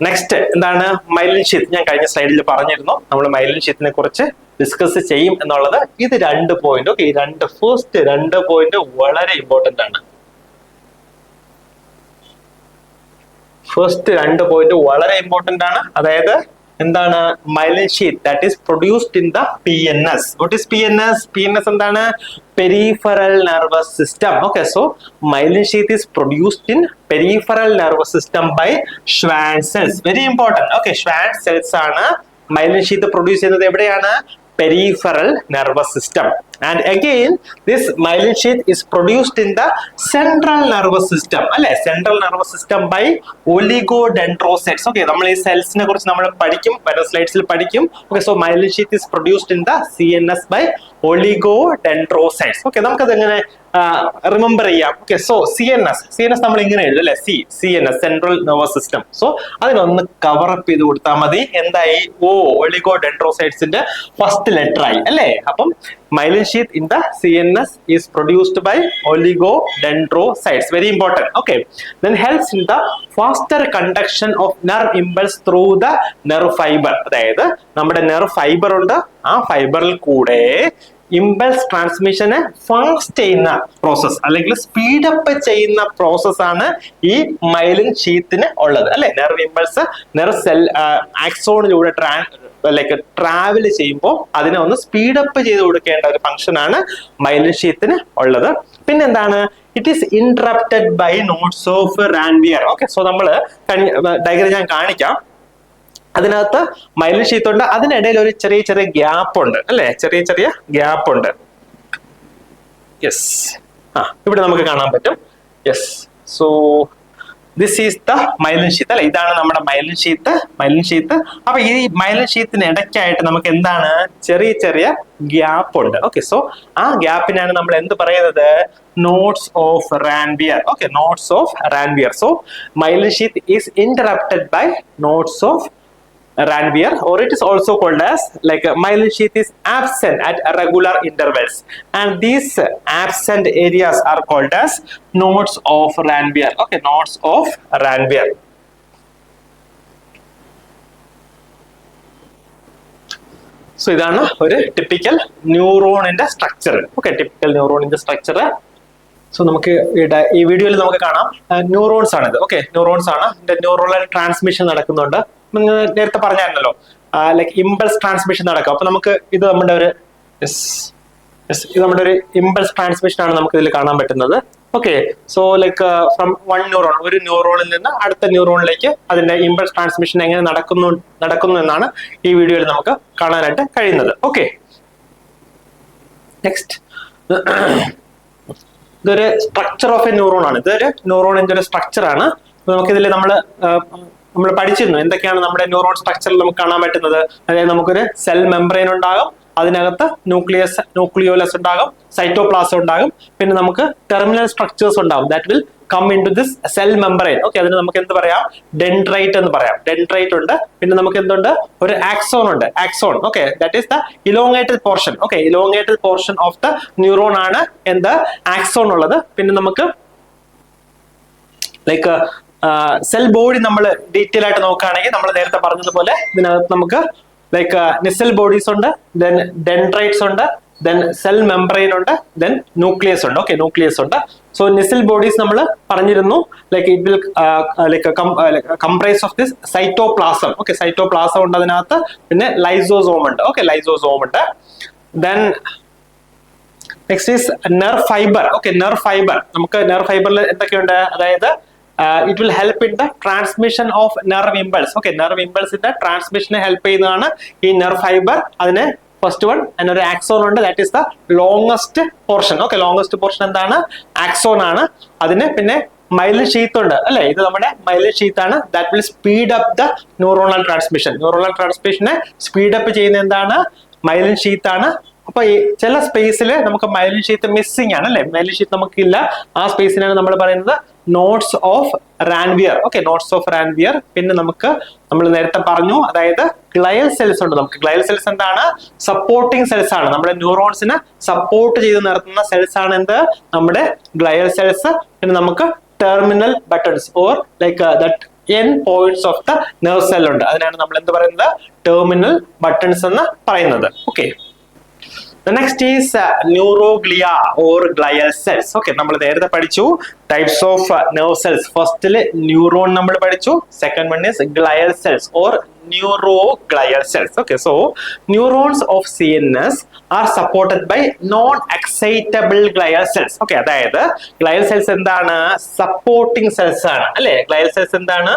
Next എന്താണ്? Myelin sheath. ഞാൻ കഴിഞ്ഞ സ്ലൈഡിൽ പറഞ്ഞിരുന്നു നമ്മൾ മൈലിൻ ഷീത്തിനെ കുറിച്ച് ഡിസ്കസ് ചെയ്യും എന്നുള്ളത്. ഇത് 2 പോയിന്റ്. ഓക്കെ, ഫസ്റ്റ് 2 പോയിന്റ് വളരെ ഇമ്പോർട്ടന്റ് ആണ്. ഫസ്റ്റ് 2 പോയിന്റ് വളരെ ഇമ്പോർട്ടന്റ് ആണ്. അതായത് എന്താണ്? Myelin sheath that is produced in the PNS. What is PNS? PNS എന്താണ്? Peripheral nervous system. Okay, so myelin sheath is produced in peripheral nervous system by Schwann cells. Very important. Okay, Schwann cells ആണ് myelin sheath produce ചെയ്യുന്നത്. എവിടെയാണ്? peripheral nervous system. And again, this myelin sheath is produced in the central nervous system. അല്ലെ, central nervous system by oligodendrocytes. Okay, നമ്മൾ ഈ സെൽസിനെ കുറിച്ച് നമ്മൾ പഠിക്കും, വരുന്ന സ്ലൈഡ്സിൽ പഠിക്കും. Okay, so myelin sheath is produced in the CNS by oligodendrocytes. Okay, നമുക്കത് എങ്ങനെ റിമെമ്പർ ചെയ്യാം? ഓക്കെ, സോ CNS നമ്മൾ ഇങ്ങനെ എഴുതും അല്ലെ, CNS central nervous system. So അതിനൊന്ന് കവർ അപ്പ് ചെയ്ത് കൊടുത്താൽ മതി. എന്തായി? ഒളിഗോഡെൻഡ്രോസൈറ്റ്സിന്റെ ഫസ്റ്റ് ലെറ്റർ ആയി അല്ലെ. അപ്പം myelin sheath in the CNS is produced by oligodendrocytes. Very important. Okay, then helps in the faster conduction of nerve impulse through the nerve fiber. അതായത് നമ്മുടെ നെർവ് ഫൈബർ ഉണ്ട്, ആ ഫൈബറിൽ കൂടെ ഇമ്പൾസ് ട്രാൻസ്മിഷനെ ഫാസ്റ്റ് ചെയ്യുന്ന പ്രോസസ് അല്ലെങ്കിൽ സ്പീഡപ്പ് ചെയ്യുന്ന പ്രോസസ് ആണ് ഈ മൈലിൻ ഷീത്തിന് ഉള്ളത് അല്ലെ. നെർവ് ഇമ്പൾസ് നെർവ് സെൽ ആക്സോണിലൂടെ ട്രാവൽ ചെയ്യുമ്പോൾ അതിനെ ഒന്ന് സ്പീഡപ്പ് ചെയ്ത് കൊടുക്കേണ്ട ഒരു ഫംഗ്ഷൻ ആണ് മൈലിൻ ഷീത്തിന് ഉള്ളത്. പിന്നെന്താണ്? It is interrupted by nodes of Ranvier. Okay, so നമ്മള് ഡയഗ്രം ഞാൻ കാണിക്കാം. അതിനകത്ത് മൈലിൻ ഷീത്ത് ഉണ്ട്, അതിനിടയിൽ ഒരു ചെറിയ ഗ്യാപ്പ് ഉണ്ട് അല്ലെ, ചെറിയ ഗ്യാപ്പ് ഉണ്ട്. യെസ്, ഇവിടെ നമുക്ക് കാണാൻ പറ്റും. Yes, so this is the myelin sheath അല്ലെ. ഇതാണ് നമ്മുടെ മൈലിൻ ഷീത്ത്. അപ്പൊ ഈ മൈലിൻ ഷീത്തിന് ഇടയ്ക്കായിട്ട് നമുക്ക് എന്താണ്? ചെറിയ ഗ്യാപ്പ് ഉണ്ട്. ഓക്കെ, സോ ആ ഗ്യാപ്പിനാണ് നമ്മൾ എന്ത് പറയുന്നത്? Nodes of Ranvier. Okay, nodes of Ranvier. So myelin sheath is interrupted by nodes of Ranvier, or it is also called as like myelin sheath is absent at regular intervals, and these absent areas are called as nodes of Ranvier. Okay, nodes of Ranvier. So ഇതാണ് ഒരു typical ന്യൂറോണിന്റെ structure. Okay, typical ന്യൂറോണിന്റെ structure. So നമുക്ക് ഈ വീഡിയോയിൽ നമുക്ക് കാണാം neurons ആണിത്. ഓക്കെ, ന്യൂറോൺസ് ആണ്. ന്യൂറോണൽ ട്രാൻസ്മിഷൻ നടക്കുന്നുണ്ട്. നേരത്തെ പറഞ്ഞായിരുന്നല്ലോ, ലൈക്ക് ഇമ്പൾസ് ട്രാൻസ്മിഷൻ നടക്കും. അപ്പൊ നമുക്ക് ഇത് നമ്മുടെ ഒരു ഇമ്പൾസ് ട്രാൻസ്മിഷൻ ആണ് നമുക്ക് ഇതിൽ കാണാൻ പറ്റുന്നത്. Okay, so like from one neuron, ഒരു ന്യൂറോണിൽ നിന്ന് അടുത്ത ന്യൂറോണിലേക്ക് അതിന്റെ ഇമ്പൾസ് ട്രാൻസ്മിഷൻ എങ്ങനെ നടക്കുന്നു എന്നാണ് ഈ വീഡിയോയിൽ നമുക്ക് കാണാനായിട്ട് കഴിയുന്നത്. ഓക്കെ, നെക്സ്റ്റ് ഇതൊരു സ്ട്രക്ചർ ഓഫ് എ ന്യൂറോൺ ആണ്. ഇതൊരു ന്യൂറോണിന്റെ ഒരു സ്ട്രക്ചർ ആണ്. നമുക്കിതിൽ നമ്മൾ പഠിച്ചിരുന്നു എന്തൊക്കെയാണ് നമ്മുടെ ന്യൂറോൺ സ്ട്രക്ചറിൽ നമുക്ക് കാണാൻ പറ്റുന്നത്. അതായത് നമുക്കൊരു സെൽ മെംബ്രെയിൻ ഉണ്ടാകും, അതിനകത്ത് ന്യൂക്ലിയോലസ് ഉണ്ടാകും, സൈറ്റോപ്ലാസം ഉണ്ടാകും, പിന്നെ നമുക്ക് ടെർമിനൽ സ്ട്രക്ചേഴ്സ് ഉണ്ടാകും that will come into this cell membrane. Okay, അതിന് നമുക്ക് എന്ത് പറയാം, ഡെൻഡ്രൈറ്റ് എന്ന് പറയാം. ഡെൻഡ്രൈറ്റ് ഉണ്ട്, പിന്നെ നമുക്ക് എന്തുണ്ട്, ഒരു ആക്സോൺ ഉണ്ട്, axon. Okay, that is the elongated portion. Okay, elongated portion of the neuron ആണ് എന്ത്, ആക്സോൺ ഉള്ളത്. പിന്നെ നമുക്ക് ലൈക്ക് സെൽ ബോഡി നമ്മൾ ഡീറ്റെയിൽ ആയിട്ട് നോക്കുകയാണെങ്കിൽ നമ്മൾ നേരത്തെ പറഞ്ഞതുപോലെ ഇതിനകത്ത് നമുക്ക് ലൈക്ക് നിസൽ ബോഡീസ് ഉണ്ട്, ദെൻ ഡെൻഡ്രൈറ്റ്സ് ഉണ്ട്, ദെൻ സെൽ മെംബ്രെയിൻ ഉണ്ട്, ദെൻ ന്യൂക്ലിയസ് ഉണ്ട്. ഓക്കെ, ന്യൂക്ലിയസ് ഉണ്ട്. സോ നിസൽ ബോഡീസ് നമ്മൾ പറഞ്ഞിരുന്നു like it will like comprise of this cytoplasm. Okay, cytoplasm ഉണ്ട് അതിനകത്ത്, പിന്നെ ലൈസോസോം ഉണ്ട്. ഓക്കെ, ലൈസോസോം ഉണ്ട്. Then next is nerve fibre. Okay, nerve fibre, നമുക്ക് നെർവ് ഫൈബറിൽ എന്തൊക്കെയുണ്ട്, അതായത് it will help in the transmission of nerve impulse. Okay, nerve impulse in the transmission help ചെയ്യുന്നതാണ് ഈ നെർവ് ഫൈബർ. അതിന് ഫസ്റ്റ് വൺ അതിനൊരു axon ഉണ്ട്, that is the longest portion. Okay, longest portion എന്താണ്, axon ആണ്. അതിന് പിന്നെ മൈലിൻ ഷീത്ത് ഉണ്ട് അല്ലെ, ഇത് നമ്മുടെ മൈലിൻ ഷീത്ത് ആണ്. That will speed up the neuronal transmission. Neuronal ട്രാൻസ്മിഷനെ സ്പീഡ് അപ്പ് ചെയ്യുന്ന എന്താണ്, മൈലിൻ ഷീത്ത് ആണ്. അപ്പൊ ഈ ചില സ്പേസിൽ നമുക്ക് മൈലിൻ ഷീത്ത് മിസ്സിംഗ് ആണ് അല്ലെ, മൈലിൻ ഷീത്ത് നമുക്കില്ല. ആ സ്പേസിനാണ് നമ്മൾ പറയുന്നത് nodes of Ranvier. Okay, nodes of Ranvier. പിന്നെ നമ്മൾ നേരത്തെ പറഞ്ഞു, അതായത് ഗ്ലയൽ സെൽസ് ഉണ്ട്. നമുക്ക് ഗ്ലയൽ സെൽസ് എന്താണ്, സപ്പോർട്ടിങ് സെൽസ് ആണ്. നമ്മുടെ ന്യൂറോൺസിനെ സപ്പോർട്ട് ചെയ്ത് നിർത്തുന്ന സെൽസ് ആണ് എന്ത്, നമ്മുടെ ഗ്ലയൽ സെൽസ്. പിന്നെ നമുക്ക് terminal buttons or like that N points of the nerve cell ഉണ്ട്. അതിനാണ് നമ്മൾ എന്ത് പറയുന്നത്, ടെർമിനൽ ബട്ടൺസ് എന്ന് പറയുന്നത്. Okay, the next is neuroglia or glial cells. Okay, നമ്മൾ നേരത്തെ പഠിച്ചു types of nerve cells. ഫസ്റ്റിൽ ന്യൂറോൺ നമ്മൾ പഠിച്ചു, second one is glial cells or neuroglial cells. Okay, so neurons of CNS are supported by non-excitable glial cells. Okay, അതായത് glial cells എന്താണ്, supporting cells ആണ് അല്ലെ. glial cells എന്താണ്,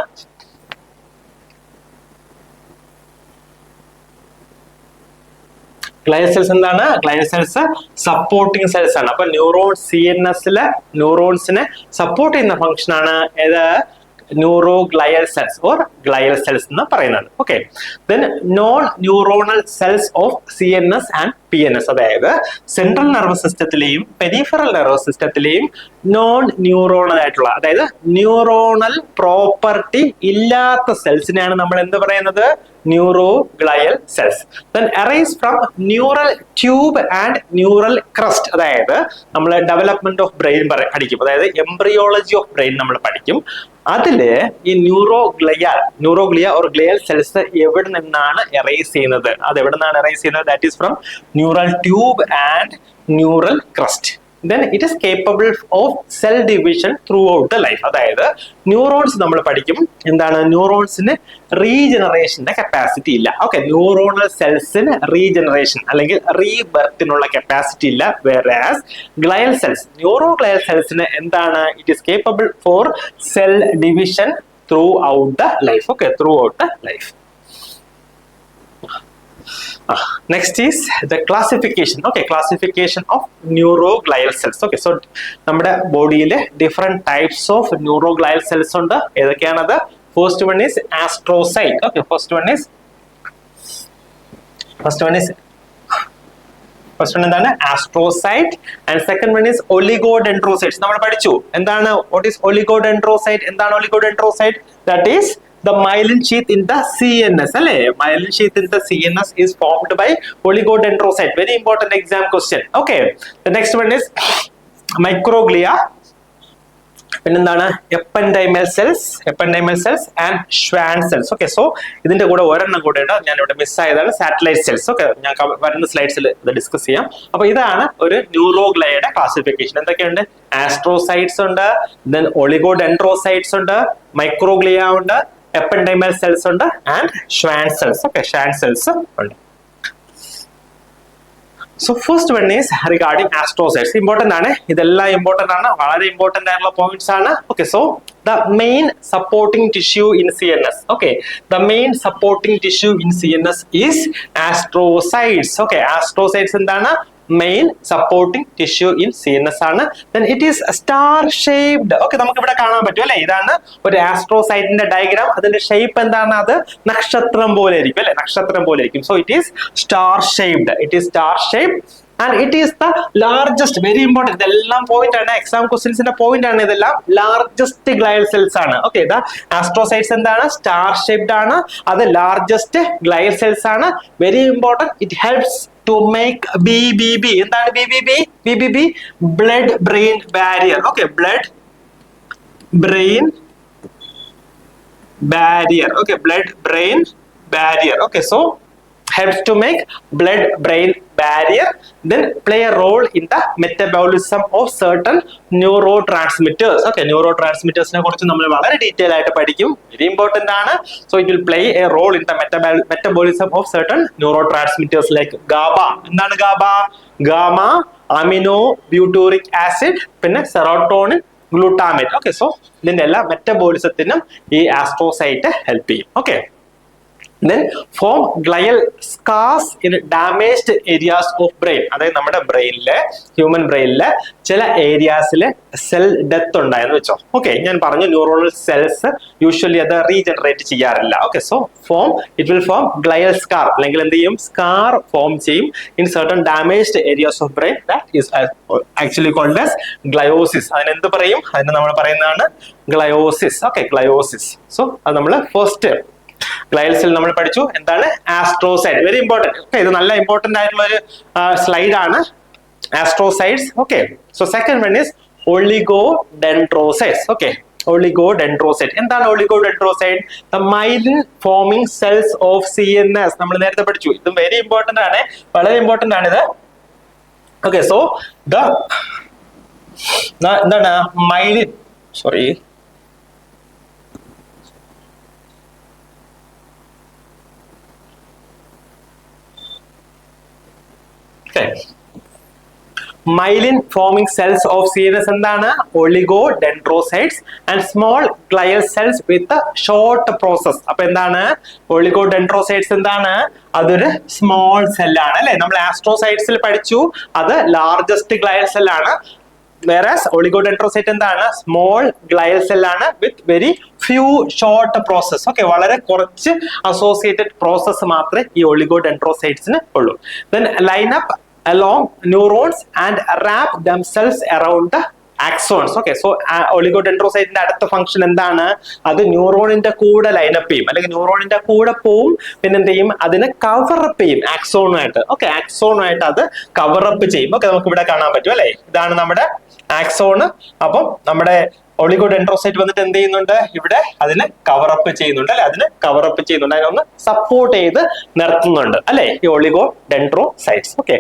glial cells എന്താണ്, glial cells supporting cells ആണ്. അപ്പൊ CNS-ലെ ന്യൂറോൺസിനെ സപ്പോർട്ട് ചെയ്യുന്ന ഫംഗ്ഷൻ ആണ് ഏത്, neuroglial cells or glial cells എന്ന് പറയുന്നത്. Okay, then non neuronal cells of CNS and PNS, അതായത് സെൻട്രൽ നെർവസ് സിസ്റ്റത്തിലെയും പെരിഫറൽ നെർവസ് സിസ്റ്റത്തിലെയും നോൺ ന്യൂറോണൽ ആയിട്ടുള്ള, അതായത് ന്യൂറോണൽ പ്രോപ്പർട്ടി ഇല്ലാത്ത സെൽസിനെയാണ് നമ്മൾ എന്ത് പറയുന്നത്, neuroglial cells. Then arise from neural tube and neural crest, അതായത് നമ്മൾ ഡെവലപ്മെന്റ് ഓഫ് ബ്രെയിൻ പഠിക്കും, അതായത് എംബ്രിയോളജി ഓഫ് ബ്രെയിൻ നമ്മൾ പഠിക്കും. അതില് ഈ ന്യൂറോഗ്ലിയ ഓർ ഗ്ലിയൽ സെൽസ് എവിടെ നിന്നാണ് എറൈസ് ചെയ്യുന്നത്, അത് എവിടെ നിന്നാണ് എറൈസ് ചെയ്യുന്നത്, that is from neural tube and neural crest. then it is capable of cell division throughout the life. അതായത് ന്യൂറോൺസ് നമ്മൾ പഠിക്കും എന്താണ്, ന്യൂറോൺസിന് റീജനറേഷന്റെ കപ്പാസിറ്റി ഇല്ല. ഓക്കെ, ന്യൂറോണൽ സെൽസിന് റീജനറേഷൻ അല്ലെങ്കിൽ റീബർത്തിനുള്ള കപ്പാസിറ്റി ഇല്ല. whereas ഗ്ലയൽ സെൽസ്, ന്യൂറോഗ്ലയൽ സെൽസിന് എന്താണ്, it is capable for cell division through out the life. Okay, through out the life. Next is the classification. Okay, classification of neuroglial cells. Okay, so നമ്മുടെ ബോഡിയിലെ different types of neuroglial cells ഉണ്ട്. ഏതൊക്കെയാണത്? First one is astrocyte. Okay, first one എന്താണ്, astrocyte, and second one is oligodendrocytes. നമ്മൾ പഠിച്ചു എന്താണ്, what is oligodendrocyte, എന്താണ് oligodendrocyte? That is the myelin sheath in the CNS. അല്ലേ, myelin sheath in the CNS is formed by oligodendrocyte. Very important exam question. Okay, the next one is microglia. പിന്നെന്താണ്, എപ്പൻഡൈമൽ cells and Schwann cells. Okay, so ഇതിന്റെ കൂടെ ഒരെണ്ണം കൂടെ ഉണ്ട്, ഞാൻ ഇവിടെ മിസ്സായതാണ്, satellite cells. Okay, ഞാൻ വരുന്ന സ്ലൈഡ്സിൽ ഇത് ഡിസ്കസ് ചെയ്യാം. അപ്പൊ ഇതാണ് ഒരു ന്യൂറോഗ്ലയുടെ ക്ലാസിഫിക്കേഷൻ. എന്തൊക്കെയുണ്ട്, ആസ്ട്രോസൈറ്റ്സ് ഉണ്ട്, ദെൻ ഒളിഗോഡെൻഡ്രോസൈറ്റ്സ് ഉണ്ട്, മൈക്രോഗ്ലിയ ഉണ്ട്, എപ്പൻഡൈമൽ സെൽസ് ഉണ്ട്, and Schwann cells. Okay, Schwann cells ഉണ്ട്. So first one is regarding astrocytes. Important ആണ്, ഇതെല്ലാം ഇമ്പോർട്ടന്റ് ആണ്, വളരെ ഇമ്പോർട്ടന്റ് ആയിട്ടുള്ള പോയിന്റ്സ് ആണ്. Okay, so the main supporting tissue in CNS. Okay, the main supporting tissue in CNS is astrocytes. Okay, astrocytes എന്താണ്, main supporting tissue in CNS ആണ്. Then it is star shaped. Okay, നമുക്ക് ഇവിടെ കാണാൻ പറ്റും അല്ലെ, ഇതാണ് ഒരു ആസ്ട്രോസൈറ്റിന്റെ ഡയഗ്രാം. അതിന്റെ ഷേപ്പ് എന്താണ്? അത് നക്ഷത്രം പോലെ ഇരിക്കും അല്ലെ, നക്ഷത്രം പോലെ ഇരിക്കും. So it is star shaped. It is star shaped and it is the largest, very important, ഇതെല്ലാം പോയിന്റ് ആണ്, എക്സാം ക്വസ്റ്റ്യൻസിന്റെ പോയിന്റ് ആണ് ഇതെല്ലാം. ലാർജസ്റ്റ് ഗ്ലയൽ സെൽസ് ആണ്. ഓക്കെ, ഇത് ആസ്ട്രോസൈറ്റ്സ് എന്താണ്? സ്റ്റാർ ഷേപ്ഡ് ആണ്. അത് ലാർജസ്റ്റ് ഗ്ലയൽ സെൽസ് ആണ്. Very important. It helps to make BBB. എന്താണ് BBB? BBB blood brain barrier. Okay, blood brain barrier. Okay, blood brain barrier. Okay, so helps to make blood brain barrier, then play a role in the metabolism of certain neurotransmitters. Okay, neurotransmitters ne kurichu nammal valare detail aayittu padikum. Very important aanu. So it will play a role in the metabolism of certain neurotransmitters like GABA. endana GABA? Gamma amino butyric acid, pinne serotonin, glutamate. Okay, so idinte ella metabolisathinum ee astrocyte help cheyum. Okay, then form glial scars in damaged areas of brain. അതായത് നമ്മുടെ ബ്രെയിനിലെ, human ബ്രെയിനിലെ ചില ഏരിയാസിലെ cell death ഉണ്ടായെന്ന് വെച്ചോ. Okay, ഞാൻ പറഞ്ഞു neuronal cells usually അത് regenerate ചെയ്യാറില്ല. Okay, so it will form glial scar, അല്ലെങ്കിൽ എന്ത് ചെയ്യും? സ്കാർ ഫോം ചെയ്യും in certain damaged areas of brain. That is actually called as gliosis. അതിനെന്ത് പറയും? അതിന് നമ്മൾ പറയുന്നതാണ് ഗ്ലയോസിസ്. ഓക്കെ, ഗ്ലയോസിസ്. സോ അത് നമ്മൾ ഫസ്റ്റ് ഗ്ലയൽ സെൽ നമ്മൾ പഠിച്ചു. എന്താണ്? ആസ്ട്രോസൈറ്റ്. Very important. ഓക്കെ, ഇത് നല്ല ഇമ്പോർട്ടന്റ് ആയിട്ടുള്ള ഒരു സ്ലൈഡ് ആണ്, astrocytes. Okay, so second one is oligodendrocytes. Okay, oligodendrocyte. എന്താണ് oligodendrocyte? The myelin forming cells of CNS. നമ്മൾ നേരത്തെ പഠിച്ചു. ഇതും വെരി ഇമ്പോർട്ടന്റ് ആണ്, വളരെ ഇമ്പോർട്ടന്റ് ആണ് ഇത്. ഓക്കെ, സോ എന്താണ് myelin? Sorry, myelin forming cells of CNS എന്താണ്? Oligodendrocytes and small glial cells with a short process. അപ്പൊ എന്താണ് Oligodendrocytes? എന്താണ്? അതൊരു സ്മോൾ സെല്ലാണ് അല്ലെ. നമ്മൾ ആസ്ട്രോസൈറ്റ്സിൽ പഠിച്ചു, അത് ലാർജസ്റ്റ് ഗ്ലയൽ സെല്ലാണ്. whereas oligodendrocyte എന്താണ്? സ്മോൾ ഗ്ലയൽ സെല്ലാണ് with very few short process. Okay, വളരെ കുറച്ച് അസോസിയേറ്റഡ് പ്രോസസ് മാത്രമേ ഈ ഒളിഗോഡെൻഡ്രോസൈറ്റ്സിന് ഉള്ളൂ. then line up along neurons and wrap themselves around the axons. Okay, so oligodendrocyte അടുത്ത ഫംഗ്ഷൻ എന്താണ്? അത് ന്യൂറോണിന്റെ കൂടെ ലൈനപ്പ് ചെയ്യും, അല്ലെങ്കിൽ ന്യൂറോണിന്റെ കൂടെ പോവും. പിന്നെ എന്ത് ചെയ്യും? അതിനെ കവറപ്പ് ചെയ്യും ആക്സോണുമായിട്ട്. ഓക്കെ, ആക്സോണുമായിട്ട് അത് കവറപ്പ് ചെയ്യും. ഓക്കെ, നമുക്ക് ഇവിടെ കാണാൻ പറ്റും അല്ലെ, ഇതാണ് നമ്മുടെ ആക്സോണ്. അപ്പം നമ്മുടെ ഒളിഗോഡെൻഡ്രോസൈറ്റ് വന്നിട്ട് എന്ത് ചെയ്യുന്നുണ്ട്? ഇവിടെ അതിനെ കവറപ്പ് ചെയ്യുന്നുണ്ട് അല്ലെ, അതിനെ കവറപ്പ് ചെയ്യുന്നുണ്ട്, അതിനൊന്ന് സപ്പോർട്ട് ചെയ്ത് നിർത്തുന്നുണ്ട് അല്ലെ ഈ oligodendrocytes. Okay,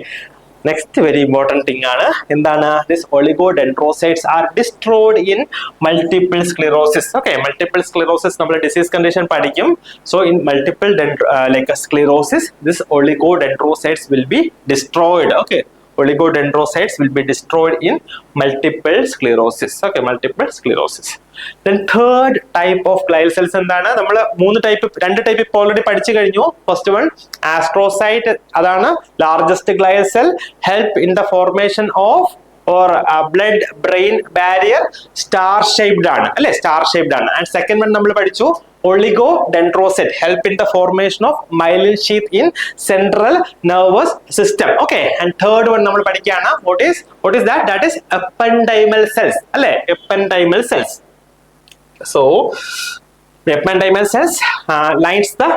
next very important thing ആണ് എന്താണ്? This oligodendrocytes are destroyed in multiple sclerosis. Okay, multiple sclerosis നമ്മൾ ഡിസീസ് കണ്ടീഷൻ പഠിക്കും. So in multiple like sclerosis this oligodendrocytes will be destroyed. Okay, oligodendrocytes will be destroyed in multiple sclerosis. Okay, multiple sclerosis. Then third type of glial cells എന്താണ്? നമ്മൾ രണ്ട് type ഇപ്പോൾ already പഠിച്ചു കഴിഞ്ഞു. First one astrocyte, അതാണ് largest glial cell, help in the formation of or blood brain barrier, star shaped ആണ് അല്ലെ, star shaped ആണ്. ആൻഡ് സെക്കൻഡ് വൺ നമ്മൾ പഠിച്ചു oligodendrocyte, help in the formation of myelin sheath in central nervous system. Okay, and third one നമ്മൾ പഠിക്കുകയാണ് what is that is ependymal cells അല്ലെ, ependymal cells. So the ependymal cells lines the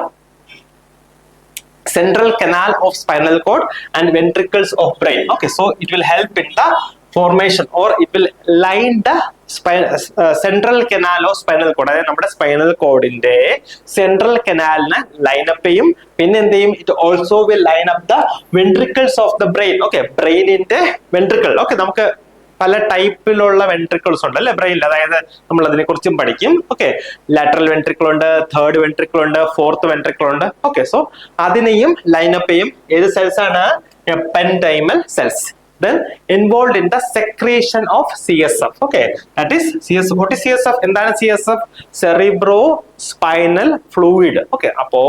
central canal of spinal cord and ventricles of brain. Okay, so it will help in the formation or it will line the central canal of spinal cord. അതായത് നമ്മുടെ spinal കോഡിന്റെ central കനാലിനെ line up ചെയ്യും. പിന്നെ എന്ത് ചെയ്യും? It also will line up the ventricles of the brain. Okay, ബ്രെയിനിന്റെ ventricle. Okay, നമുക്ക് പല ടൈപ്പിലുള്ള വെൻട്രിക്കിൾസ് ഉണ്ട് അല്ലെ ബ്രെയിനിൽ, അതായത് നമ്മൾ അതിനെ കുറിച്ചും പഠിക്കും. ഓക്കെ, ലാറ്ററൽ വെൻട്രിക്കിൾ ഉണ്ട്, തേർഡ് വെൻട്രിക്കിൾ ഉണ്ട്, ഫോർത്ത് വെൻട്രിക്കിൾ ഉണ്ട്. ഓക്കെ, സോ അതിനെയും ലൈനപ്പ് ചെയ്യും. ഏത് സെൽസ് ആണ്? എപ്പൻഡൈമൽ cells. then involved in the secretion of CSF. Okay, that is CSF. What is CSF? എന്താണ് CSF? Cerebrospinal fluid. Okay, അപ്പോ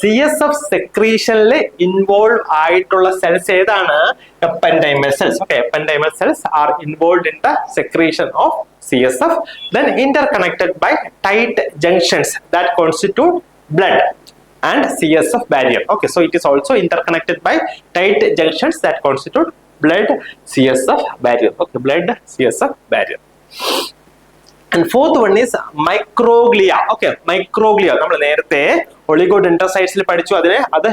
CSF secretionൽ ഇൻവോൾവ് ആയിട്ടുള്ള സെൽസ് ഏതാണ്? Ependymal cells. Okay, ependymal cells are involved in the secretion of CSF, then interconnected by tight junctions that constitute blood and CSF barrier. Okay, so it is also interconnected by tight junctions that constitute blood CSF barrier. Okay, blood CSF barrier. And fourth one is microglia. Okay, microglia. നമ്മൾ നേരത്തെ ഒളിഗോഡെൻഡ്രോസൈറ്റ്സിൽ പഠിച്ചു. അതിനെ അത്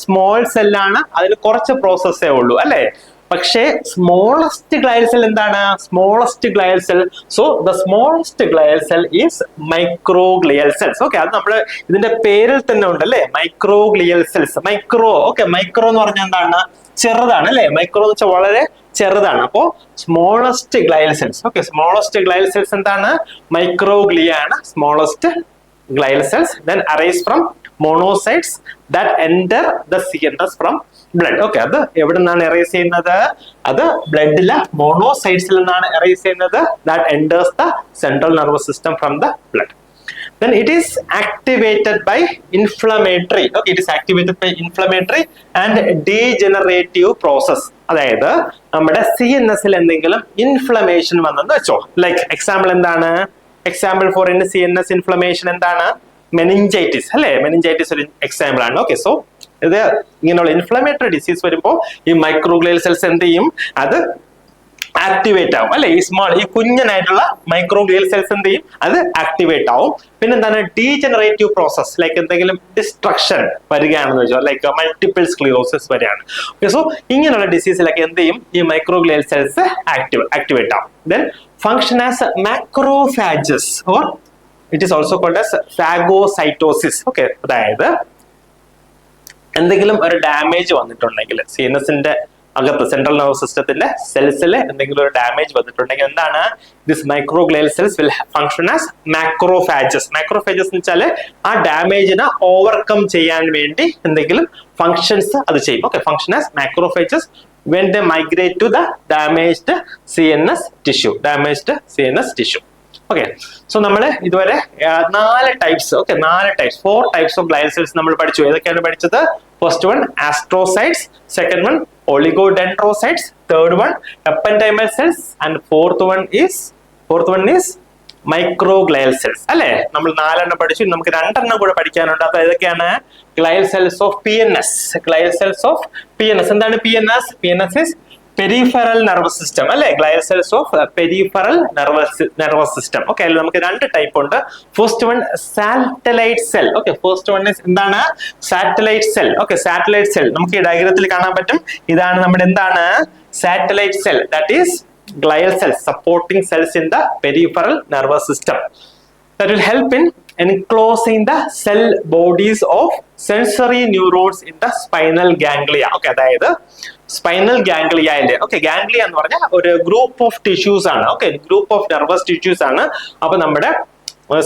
small സെല്ലാണ്, അതിൽ കുറച്ച് പ്രോസസ്സേ ഉള്ളൂ അല്ലേ? പക്ഷേ സ്മോളസ്റ്റ് ഗ്ലയൽ സെൽ എന്താണ്? Smallest glial cell. So the smallest glial cell is microglial cells. Okay, അത് നമ്മൾ ഇതിന്റെ പേരിൽ തന്നെ ഉണ്ടല്ലേ, microglial cells. Micro, okay, micro എന്ന് പറഞ്ഞാൽ എന്താണ്? ചെറുതാണ് അല്ലെ? മൈക്രോ എന്ന് വെച്ചാൽ വളരെ ചെറുതാണ്. അപ്പോ smallest glial cells. Okay, smallest glial cells എന്താണ്? മൈക്രോഗ്ലിയ ആണ് smallest glial cells. Then arise from monocytes that enter the CNS from blood. Okay, അത് എവിടെ നിന്നാണ് എറേസ് ചെയ്യുന്നത്? അത് ബ്ലഡിലെ മോണോസൈറ്റ്സിൽ നിന്നാണ് എറേസ് ചെയ്യുന്നത്. That enters the central nervous system from the blood. Then it is activated by inflammatory. Okay, it is activated by inflammatory and degenerative process. അതായത് നമ്മുടെ CNS-ൽ എന്തെങ്കിലും ഇൻഫ്ലമേഷൻ വന്നെന്ന് വെച്ചോ. ലൈക്ക് എക്സാമ്പിൾ എന്താണ്? Example for in CNS inflammation എന്താണ്? Meningitis അല്ലെ? Meningitis ഒരു example ആണ്. ഓക്കെ, സോ ഇത് ഇങ്ങനെയുള്ള ഇൻഫ്ലമേറ്ററി ഡിസീസ് വരുമ്പോൾ ഈ മൈക്രോഗ്ലിയൽ സെൽസ് എന്ത് ചെയ്യും? അത് ആക്ടിവേറ്റ് ആവും അല്ലെ? ഈ കുഞ്ഞനായിട്ടുള്ള മൈക്രോഗ്ലിയൽ സെൽസ് എന്ത് ചെയ്യും? അത് ആക്ടിവേറ്റ് ആവും. പിന്നെ എന്താണ്? ഡീജനറേറ്റീവ് പ്രോസസ്, ലൈക്ക് എന്തെങ്കിലും ഡിസ്ട്രക്ഷൻ വരികയാണെന്ന് വെച്ചോ, ലൈക്ക് മൾട്ടിപ്പിൾ സ്ക്ലിറോസിസ് വരികയാണ്. സോ ഇങ്ങനെയുള്ള ഡിസീസിലൊക്കെ എന്ത് ചെയ്യും? ഈ മൈക്രോഗ്ലിയൽ സെൽസ് ആക്ടിവേറ്റ് ആവും. Then function as macrophages or it is also called as phagocytosis. Okay, അതായത് എന്തെങ്കിലും ഒരു ഡാമേജ് വന്നിട്ടുണ്ടെങ്കിൽ CNS-ന്റെ അകത്ത് സെൻട്രൽ നെർവസ് സിസ്റ്റത്തിന്റെ സെൽസിൽ എന്തെങ്കിലും ഒരു ഡാമേജ് വന്നിട്ടുണ്ടെങ്കിൽ എന്താണ്? This microglial cells will function as macrophages. Macrophages എന്ന് വെച്ചാൽ ആ ഡാമേജിനെ ഓവർകം ചെയ്യാൻ വേണ്ടി എന്തെങ്കിലും ഫങ്ഷൻസ് അത് ചെയ്യും. Okay, function as മാക്രോഫാജസ് when they migrate to the damaged CNS tissue. Okay, so നമ്മൾ ഇതുവരെ 4 types, okay 4 types 4 types of glial cells നമ്മൾ പഠിച്ചു. ഏതൊക്കെയാണ് പഠിച്ചത്? First one astrocytes, second one oligodendrocytes, third one ependymal cells, and fourth one is microglial cells. അല്ലേ? നമ്മൾ 4 എണ്ണം പഠിച്ചു. നമുക്ക് 2 എണ്ണം കൂടെ പഠിക്കാനുണ്ട്. അത് ഏതൊക്കെയാണ്? Glial cells of PNS. Glial cells of PNS. എന്താണ് PNS? PNS is peripheral nervous system അല്ലെ? Glial cells of peripheral nervous system. Okay, അതിൽ നമുക്ക് 2 ടൈപ്പ് ഉണ്ട്. First one satellite cell. Okay, first one എന്താണ്? Satellite cell. Okay, satellite cell നമുക്ക് ഈ ഡയഗ്രത്തിൽ കാണാൻ പറ്റും. ഇതാണ് നമ്മുടെ എന്താണ്? Satellite cell. That is glial cells supporting cells in the peripheral nervous system. That will help in enclosing the cell bodies of sensory neurons in the spinal ganglia. Okay, അതായത് spinal ഗാംഗ്ലിയയിലെ, okay, ganglia എന്ന് പറഞ്ഞാൽ ഒരു group of tissues ആണ്. Okay, group of nervous tissues ആണ്. അപ്പൊ നമ്മുടെ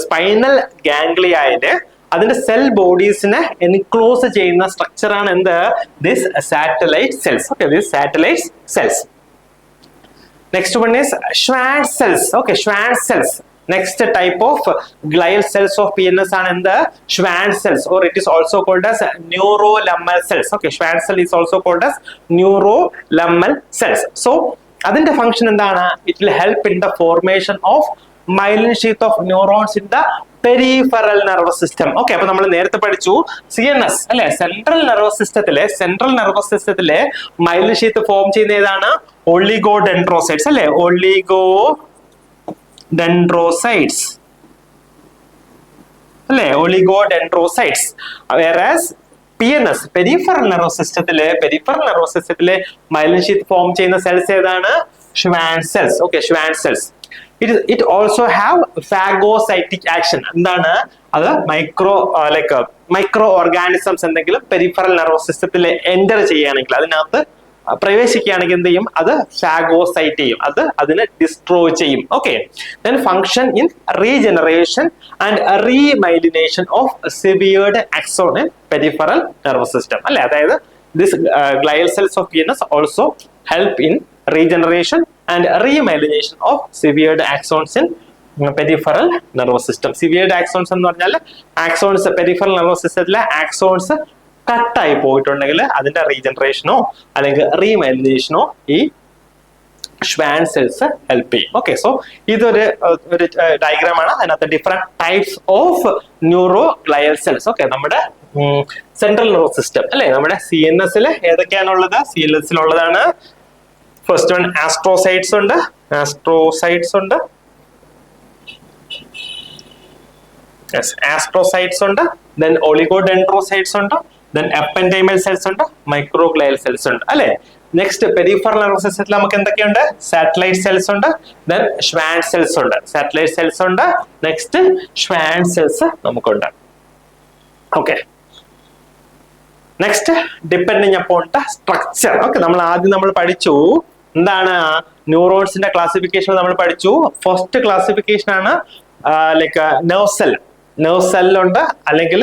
spinal ഗാംഗ്ലിയയിലെ അതിന്റെ cell ബോഡീസിനെ enclose ചെയ്യുന്ന സ്ട്രക്ചർ ആണ് എന്ത്? This satellite cells. Okay, this satellite cells. Next one is Schwann cells. Okay, Schwann cells. Next type of glial cells of PNS ആണ് എന്ത്? Schwann cells, or it is also called as neurolemmal cells. Okay, Schwann cell is also called as neurolemmal cells. So അതിന്റെ function എന്താണ്? It will help in the formation of myelin sheath of neurons in the peripheral nervous system. Okay, അപ്പൊ നമ്മൾ നേരത്തെ പഠിച്ചു CNS അല്ലെ? Central nervous സിസ്റ്റത്തിലെ myelin sheath form ചെയ്യുന്ന ഏതാണ്? oligodendrocytes അല്ലെ? Oligodendrocytes അല്ലെ? oligodendrocytes. Whereas PNS peripheral nervous സിസ്റ്റത്തിലെ myelin sheath ഫോം ചെയ്യുന്ന സെൽസ് ഏതാണ്? Schwann cells. Okay, Schwann cells. It also have phagocytic action. എന്താണ് അത്? മൈക്രോ ഓർഗാനിസംസ് എന്തെങ്കിലും പെരിഫറൽ നെർവസ് സിസ്റ്റത്തിൽ എൻ്റർ ചെയ്യുകയാണെങ്കിൽ, അതിനകത്ത് പ്രവേശിക്കുകയാണെങ്കിൽ എന്ത് ചെയ്യും? അത് ഫാഗോസൈറ്റ് ചെയ്യും, അത് അതിനെ ഡിസ്ട്രോയ് ചെയ്യും. Okay, then function in regeneration and remyelination of severed axon in peripheral nervous system അല്ലെ? അതായത് this glial cells of VNS also help in regeneration and remyelination of severed axons in peripheral nervous system. Severed axons എന്ന് പറഞ്ഞാൽ axons peripheral nervous സിസ്റ്റത്തിലെ axons കട്ടായി പോയിട്ടുണ്ടെങ്കിൽ അതിന്റെ റീജനറേഷനോ അല്ലെങ്കിൽ റീമൈലിനേഷനോ ഈ ഷ്വാൻ സെൽസ് ഹെൽപ്പ് ചെയ്യും. ഓക്കെ, സോ ഇതൊരു ഡയഗ്രാം ആണ്. അതിനകത്ത് different types of neuro glial cells. Okay, നമ്മുടെ സെൻട്രൽ നെർവസ് സിസ്റ്റം അല്ലെ, നമ്മുടെ CNS ഏതൊക്കെയാണുള്ളത്? CNS ഉള്ളതാണ് ഫസ്റ്റ് വൺ ആസ്ട്രോസൈറ്റ്സ് ഉണ്ട്, ആസ്ട്രോസൈറ്റ്സ് ഉണ്ട്, ദെൻ ഒളിഗോഡെൻഡ്രോസൈറ്റ്സ് ഉണ്ട്, ദെൻ എപ്പൻഡൈമൽ സെൽസ് ഉണ്ട്, മൈക്രോഗ്ലയൽ സെൽസ് ഉണ്ട് അല്ലെ. നെക്സ്റ്റ് പെരിഫറൽ നെർവസ് സിസ്റ്റത്തിൽ നമുക്ക് എന്തൊക്കെയുണ്ട്? സാറ്റലൈറ്റ് സെൽസ് ഉണ്ട്, ദെൻ ഷ്വാൻ സെൽസ് ഉണ്ട്. സാറ്റലൈറ്റ് സെൽസ് ഉണ്ട്, നെക്സ്റ്റ് ഷ്വാൻ സെൽസ് നമുക്കുണ്ട്. Okay, next depending upon the structure. Okay, നമ്മൾ പഠിച്ചു എന്താണ് ന്യൂറോൺസിന്റെ ക്ലാസിഫിക്കേഷൻ നമ്മൾ പഠിച്ചു. ഫസ്റ്റ് ക്ലാസിഫിക്കേഷൻ ആണ് ലൈക്ക് നെർവ് സെല്ലുണ്ട് അല്ലെങ്കിൽ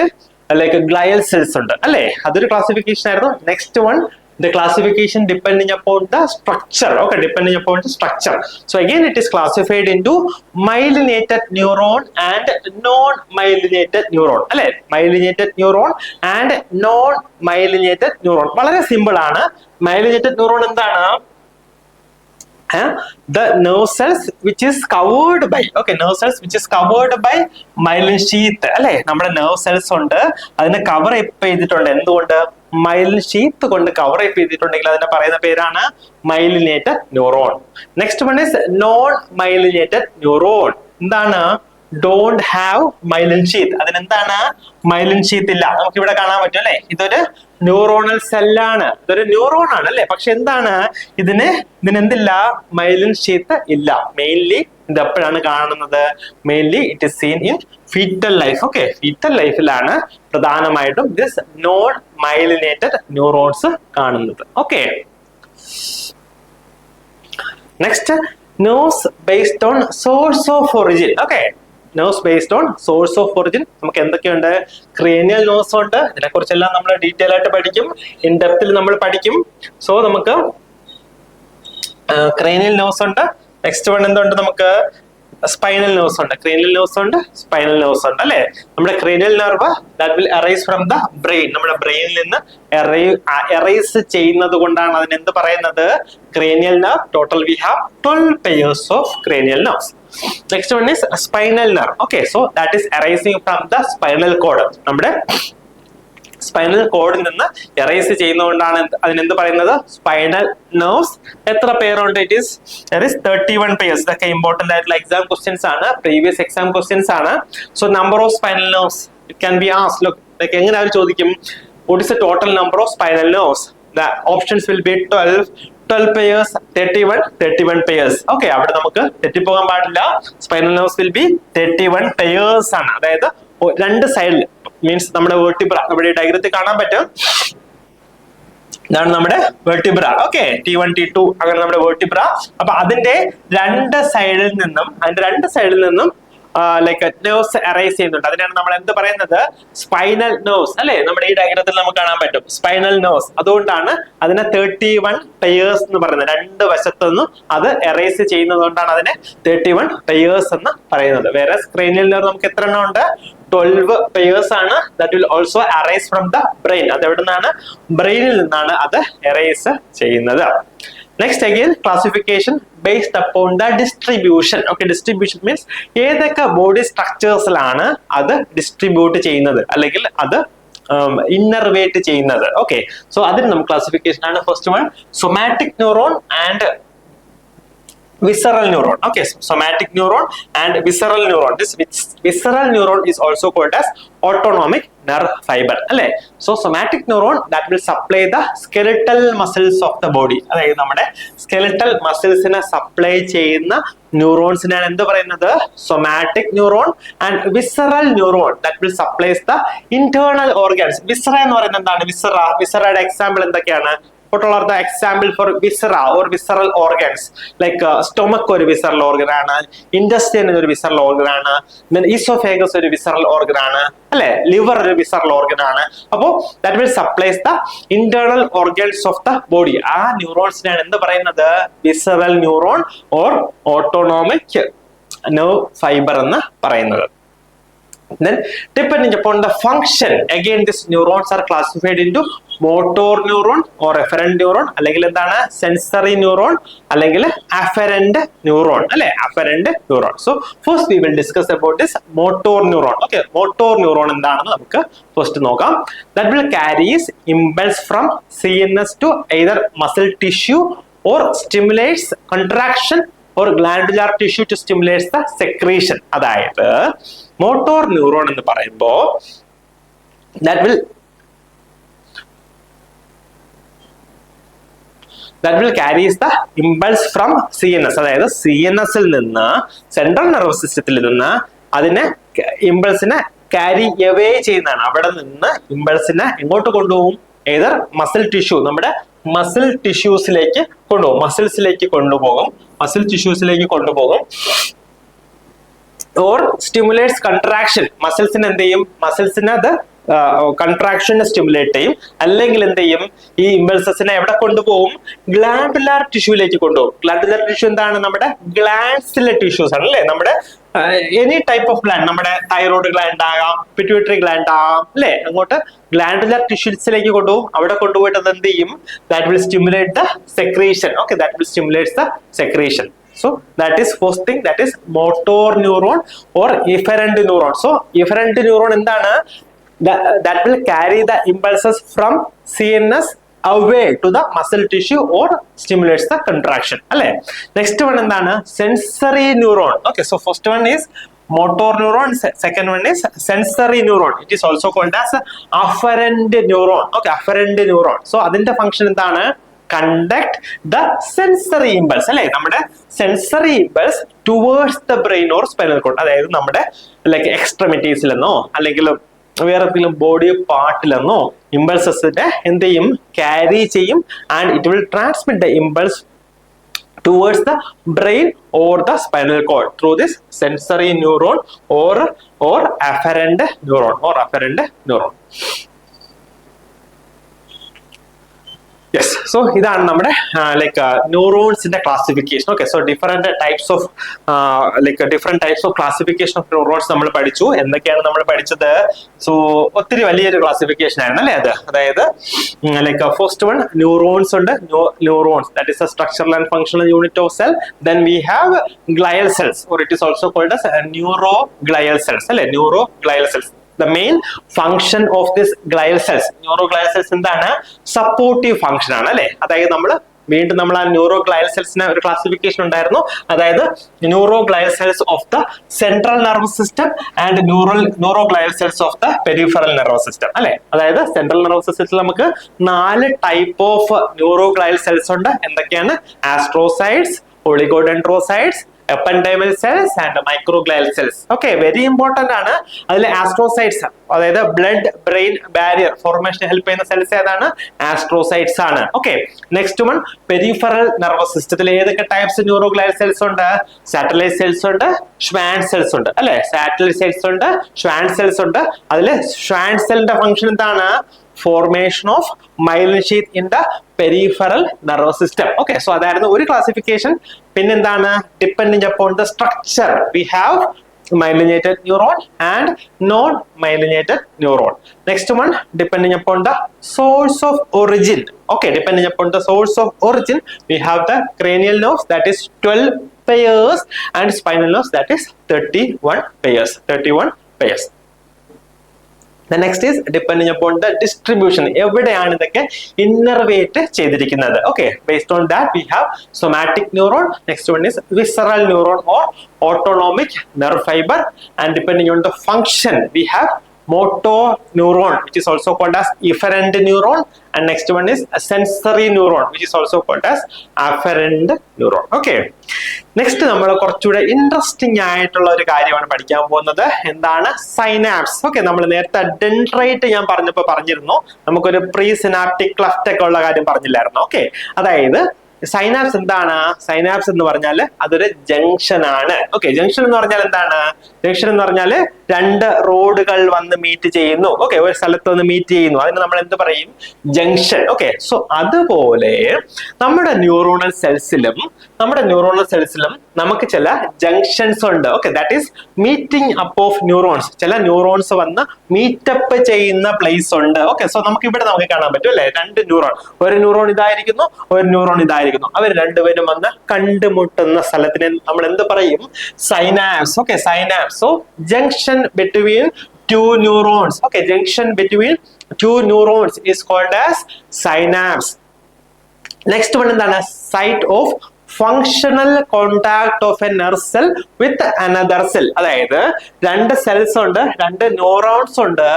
ലൈക്ക് ഗ്ലയൽ സെൽസ് ഉണ്ട് അല്ലെ, അതൊരു ക്ലാസിഫിക്കേഷൻ ആയിരുന്നു. Next one the classification depending upon the structure. Okay, depending upon the structure. So again it is classified into myelinated neuron and non-myelinated neuron അല്ലെ. myelinated neuron and non-myelinated neuron വളരെ simple ആണ്. myelinated neuron എന്താണ്? The nerve cells which is covered by myelin sheath അല്ലെ. നമ്മുടെ nerve cells ഉണ്ട്, അതിനെ cover ചെയ്തിട്ടുണ്ട്. എന്തുകൊണ്ട്? മൈലിൻ ഷീത്ത് കൊണ്ട് കവർ ചെയ്തിട്ടുണ്ടെങ്കിൽ അതിനെ പറയുന്ന പേരാണ് myelinated neuron. Next one is non myelinated neuron. എന്താണ്? Don't have myelin sheath. അതിനെന്താണ്? മൈലിൻ ഷീത്ത് ഇല്ല. നമുക്ക് ഇവിടെ കാണാൻ പറ്റും അല്ലെ, ഇതൊരു ന്യൂറോണൽ സെല്ലാണ്, ഇതൊരു ന്യൂറോൺ ആണ് അല്ലെ. പക്ഷെ എന്താണ് ഇതിനെന്തില്ല? മൈലിൻ ഷീത്ത് ഇല്ല. മെയിൻലി ഇത് എപ്പോഴാണ് കാണുന്നത്? Mainly it is seen in fetal life. Okay, fetal ലൈഫിലാണ് പ്രധാനമായിട്ടും ദിസ് നോൺ മൈലിനേറ്റഡ് ന്യൂറോൺസ് കാണുന്നത്. Okay, next nerves based on source of origin. Okay, nerves based on source of origin നമുക്ക് എന്തൊക്കെയുണ്ട്? Cranial nerves ഉണ്ട്, ഇതിനെ കുറിച്ചെല്ലാം നമ്മൾ ഡീറ്റെയിൽ ആയിട്ട് പഠിക്കും, ഇൻ ഡെപ്തിൽ നമ്മൾ പഠിക്കും. സോ നമുക്ക് ക്രേനിയൽ നെർവ്സ് ഉണ്ട്. നെക്സ്റ്റ് വൺ എന്തുണ്ട്? നമുക്ക് സ്പൈനൽ നെർവ്സ് ഉണ്ട്, ക്രേനിയൽ നെർവ്സ് ഉണ്ട്, സ്പൈനൽ നെർവ്സ് ഉണ്ട് അല്ലെ. നമ്മുടെ cranial nerve that will arise from the brain, നമ്മുടെ ബ്രെയിനിൽ നിന്ന് എറൈസ് ചെയ്യുന്നത് കൊണ്ടാണ് അതിന് എന്ത് പറയുന്നത്? Cranial nerve. Total we have 12 pairs of cranial nerves. Next one is spinal nerve. Okay, so that is arising from the spinal cord. നമ്മുടെ spinal കോഡിൽ നിന്ന് എറൈസ് ചെയ്യുന്നതുകൊണ്ടാണ് അതിനെന്ത് പറയുന്നത്? Spinal nerves. എത്ര പേരുണ്ട്? It is 31 pairs. ഇതൊക്കെ ഇമ്പോർട്ടന്റ് ആയിട്ടുള്ള exam questions ആണ്, പ്രീവിയസ് എക്സാം ക്വസ്റ്റ്യൻസ് ആണ്. So number of spinal nerves it can be asked. Like എങ്ങനെ അവർ ചോദിക്കും? What is the total number of spinal nerves? The options will be 12 pairs, 31 pairs. Okay, അവിടെ നമുക്ക് തെറ്റിപ്പോകാൻ പാടില്ല. Spinal nerves will be 31 pairs ആണ്. അതായത് രണ്ട് സൈഡിൽ മീൻസ് നമ്മുടെ വെർട്ടിബ്ര, നമ്മുടെ ഡയഗ്രത്തിൽ കാണാൻ പറ്റും. ഇതാണ് നമ്മുടെ വെർട്ടിബ്ര. ഓക്കെ, T1 T2 അങ്ങനെ നമ്മുടെ വെർട്ടിബ്ര. അപ്പൊ അതിന്റെ രണ്ട് സൈഡിൽ നിന്നും ലൈക്ക് നെർവ്സ് അറൈസ് ചെയ്യുന്നുണ്ട്. അതിനാണ് നമ്മൾ എന്ത് പറയുന്നത്? സ്പൈനൽ നെർവ്സ് അല്ലെ. നമ്മുടെ ഈ ഡയഗ്രത്തിൽ നമുക്ക് കാണാൻ പറ്റും സ്പൈനൽ നെർവ്സ്. അതുകൊണ്ടാണ് അതിനെ 31 pairs എന്ന് പറയുന്നത്. രണ്ട് വശത്തു നിന്നും അത് എറൈസ് ചെയ്യുന്നത് കൊണ്ടാണ് അതിനെ 31 pairs എന്ന് പറയുന്നത്. വേറെ ക്രേനിയൽ നെർവ് നമുക്ക് എത്ര എണ്ണം ഉണ്ട്? 12 pairs ആണ്. That will also arise from the brain. അത് എവിടെ നിന്നാണ്? ബ്രെയിനിൽ നിന്നാണ് അത് എറൈസ് ചെയ്യുന്നത്. Next again classification based upon the distribution. Okay, distribution means ഏതൊക്കെ ബോഡി സ്ട്രക്ചേഴ്സിലാണ് അത് ഡിസ്ട്രിബ്യൂട്ട് ചെയ്യുന്നത് അല്ലെങ്കിൽ അത് ഇന്നർവേറ്റ് ചെയ്യുന്നത്. ഓക്കെ, സോ അതിന് നമുക്ക് ക്ലാസിഫിക്കേഷൻ ആണ്. First one somatic neuron and visceral neuron. Okay, somatic neuron and visceral neuron. This visceral neuron is also called as autonomic nerve fiber alle. So somatic neuron that will supply the skeletal muscles of the body. അതായത് നമ്മുടെ skeletal muscles നെ supply ചെയ്യുന്ന ന്യൂറോൺസിനാണ് എന്ത് പറയുന്നത്? Somatic neuron. And visceral neuron that will supplies the internal organs. Viscera എന്ന് പറയുന്നത് എന്താണ്? വിസറയുടെ example എന്തൊക്കെയാണ്? what all are the example for viscera or visceral organs? Like stomach ഒരു visceral organ ആണ്, intestine ഒരു visceral organ ആണ്, then esophagus ഒരു visceral organ ആണ്, അല്ലെ? liver ഒരു visceral organ ആണ്. അപ്പോൾ that will supplies the internal organs of the body. ആ ന്യൂറോൺസിനാണ് എന്ത് പറയുന്നത്? visceral neuron or autonomic nerve fiber എന്ന് പറയുന്നത്. Then depending upon the function, again these neurons are classified into motor neuron or efferent neuron, അല്ലെങ്കിൽ എന്താണ് sensory neuron, അല്ലെങ്കിൽ afferent neuron, അല്ലെ? afferent neuron. So first we will discuss about this motor neuron. Okay, motor neuron എന്താണെന്ന് നമുക്ക് first നോക്കാം. That will carries impulse from CNS to either muscle tissue or stimulates contraction or glandular tissue to stimulates the secretion. അതായത് motor neuron എന്ന് പറയുമ്പോൾ that will carries the impulse from CNS. അതായത് CNS ൽ നിന്ന് central nervous സിസ്റ്റത്തിൽ നിന്ന് അതിനെ ഇമ്പൾസിനെ carry away ചെയ്യുന്നതാണ്. അവിടെ നിന്ന് ഇമ്പൾസിനെ എങ്ങോട്ട് കൊണ്ടുപോകും? ഏതർ മസിൽ ടിഷ്യൂ, നമ്മുടെ മസിൽ ടിഷ്യൂസിലേക്ക് കൊണ്ടുപോകും, മസിൽസിലേക്ക് കൊണ്ടുപോകും, മസിൽ ടിഷ്യൂസിലേക്ക് കൊണ്ടുപോകും. ഓർ സ്റ്റിമുലേറ്റ്സ് കൺട്രാക്ഷൻ, മസിൽസിന് എന്ത് ചെയ്യും? മസിൽസിന് അത് കൺട്രാക്ഷനെ സ്റ്റിമുലേറ്റ് ചെയ്യും. അല്ലെങ്കിൽ എന്ത് ചെയ്യും? ഈ ഇമ്പൾസസിനെ എവിടെ കൊണ്ടുപോകും? ഗ്ലാൻഡുലാർ ടിഷ്യൂലേക്ക് കൊണ്ടുപോകും. ഗ്ലാൻഡുലാർ ടിഷ്യൂ എന്താണ്? നമ്മുടെ ഗ്ലാൻഡ്സിലെ ടിഷ്യൂസ് ആണ്, അല്ലെ? നമ്മുടെ എനി ടൈപ്പ് ഓഫ് ഗ്ലാൻഡ്, നമ്മുടെ തൈറോയ്ഡ് ഗ്ലാൻഡ് ആകാം, പിറ്റ്യൂട്ടറി ഗ്ലാൻഡ് ആകാം, അല്ലെ? അങ്ങോട്ട് ഗ്ലാൻഡുലാർ ടിഷ്യൂസിലേക്ക് കൊണ്ടുപോകും. അവിടെ കൊണ്ടുപോയിട്ട് അത് എന്ത് ചെയ്യും? That will stimulate the secretion. Okay, that will stimulate the secretion. So that is first thing, that is motor neuron or efferent neuron. So efferent neuron endana? That will carry the impulses from CNS away to the muscle tissue or stimulates the contraction, alle? Next one endana? Sensory neuron. Okay, so first one is motor neuron, second one is sensory neuron. It is also called as afferent neuron. Okay, afferent neuron. So adinte function endana? Conduct the sensory impulse, അല്ലെ? നമ്മുടെ sensory impulse towards the brain or spinal cord. അതായത് നമ്മുടെ like എക്സ്ട്രമിറ്റീസിലെന്നോ അല്ലെങ്കിൽ വേറെ ഏതെങ്കിലും body പാർട്ടിലെന്നോ ഇമ്പൾസസിനെ എന്ത് ചെയ്യും? Carry ചെയ്യും. And it will transmit the impulse towards the brain or the spinal cord through this sensory neuron or afferent neuron. Yes, so ഇതാണ് നമ്മുടെ ലൈക്ക് ന്യൂറോൺസിന്റെ classification. Okay, so different types of classification of neurons നമ്മൾ പഠിച്ചു. എന്തൊക്കെയാണ് നമ്മൾ പഠിച്ചത്? So ഒത്തിരി വലിയൊരു ക്ലാസിഫിക്കേഷൻ ആയിരുന്നു, അല്ലേ? അതായത് ലൈക്ക് ഫസ്റ്റ് വൺ ന്യൂറോൺസ് ഉണ്ട്. Neurons that is a structural and functional unit of cell. Then we have glial cells or it is also called as neuroglial cells, അല്ലെ? Neuroglial cells. The main function of this glial cells, neuroglial cells എന്താണ്? Supportive function ആണ്, അല്ലെ? അതായത് നമ്മൾ ആ ന്യൂറോഗ്ലയൽ സെൽസിന് ഒരു classification ഉണ്ടായിരുന്നു. അതായത് neuroglial cells of the central nervous system and neuroglial cells of the peripheral nervous system, അല്ലെ? അതായത് സെൻട്രൽ നെർവസ് സിസ്റ്റത്തിൽ നമുക്ക് 4 ടൈപ്പ് ഓഫ് ന്യൂറോഗ്ലയൽ സെൽസ് ഉണ്ട്. എന്തൊക്കെയാണ്? Astrocytes, oligodendrocytes, ependymal cells and microglial cells. Okay, very important ആണ്. അതിൽ ആസ്ട്രോസൈറ്റ്സ്, അതായത് blood brain barrier formation help ചെയ്യുന്ന സെൽസ് ഏതാണ്? ആസ്ട്രോസൈറ്റ്സ് ആണ്. Okay, next one peripheral nervous സിസ്റ്റത്തിൽ ഏതൊക്കെ ടൈപ്സ് ന്യൂറോഗ്ലയൽ സെൽസ് ഉണ്ട്? സാറ്റലൈറ്റ് സെൽസ് ഉണ്ട്, ഷ്വാൻ സെൽസ് ഉണ്ട്, അല്ലെ? സാറ്റലൈറ്റ് സെൽസ് ഉണ്ട്, ഷ്വാൻ സെൽസ് ഉണ്ട്. അതിൽ ഷ്വാൻ സെല്ലിന്റെ ഫംഗ്ഷൻ എന്താണ്? formation of myelin sheath in the peripheral nervous system. Okay, so അതായിരുന്നു ഒരു ക്ലാസിഫിക്കേഷൻ. പിന്നെന്താണ്? Depending upon the structure we have myelinated neuron and non-myelinated neuron. Next one, depending upon the source of origin. Okay, depending upon the source of origin, we have the cranial nerves, that is 12 pairs, and spinal nerves, that is 31 pairs. The next is depending upon the distribution. എവിടെയാണ് ഇതൊക്കെ ഇന്നർവേറ്റ് ചെയ്തിരിക്കുന്നത്? Okay, based on that we have somatic neuron. Next one is visceral neuron or autonomic nerve fiber, and depending on the function we have motor neuron, which is also called as efferent neuron, and next one is a sensory neuron, which is also called as afferent neuron. Okay, next നമ്മൾ കുറച്ചുകൂടെ interesting ആയിട്ടുള്ള ഒരു കാര്യമാണ് പഠിക്കാൻ പോകുന്നത്. എന്താണ് സൈനാപ്സ്? Okay, നമ്മൾ നേരത്തെ ഡെൻഡ്രൈറ്റ് ഞാൻ പറഞ്ഞിരുന്നു, നമുക്കൊരു പ്രീ സിനാപ്റ്റിക് ക്ലഫ്റ്റ് ഒക്കെ ഉള്ള കാര്യം പറഞ്ഞില്ലായിരുന്നു. ഓക്കെ, അതായത് സൈനാപ്സ് എന്താണ്? സൈനാപ്സ് എന്ന് പറഞ്ഞാൽ അതൊരു ജംഗ്ഷൻ ആണ്. ഓക്കെ, ജംഗ്ഷൻ എന്ന് പറഞ്ഞാൽ എന്താണ്? ജംഗ്ഷൻ എന്ന് പറഞ്ഞാൽ രണ്ട് റോഡുകൾ വന്ന് മീറ്റ് ചെയ്യുന്നു. ഓക്കെ, ഒരു സ്ഥലത്ത് വന്ന് മീറ്റ് ചെയ്യുന്നു, അതിന് നമ്മൾ എന്ത് പറയും? ജംഗ്ഷൻ. ഓക്കെ, സോ അതുപോലെ നമ്മുടെ ന്യൂറോണൽ സെൽസിലും നമുക്ക് ചില ജംഗ്ഷൻസ് ഉണ്ട്. Okay, that is meeting up of neurons. ചില ന്യൂറോൺസ് വന്ന് മീറ്റപ്പ് ചെയ്യുന്ന പ്ലേസ് ഉണ്ട്. ഓക്കെ, സോ നമുക്ക് കാണാൻ പറ്റും അല്ലെ, രണ്ട് ന്യൂറോൺ, ഒരു ന്യൂറോൺ ഇതായിരിക്കുന്നു, ഒരു ന്യൂറോൺ ഇതായിരിക്കുന്നു, അവർ രണ്ടുപേരും വന്ന് കണ്ടുമുട്ടുന്ന സ്ഥലത്തിനെ നമ്മൾ എന്ത് പറയും? Synapse. Okay, synapse. So junction between two neurons. Okay, junction between two neurons is called as synapse. Next one എന്താണ്? Site of functional contact of a nerve cell with another cell. അതായത് രണ്ട് cells ഉണ്ട്, രണ്ട് neurons ഉണ്ട്,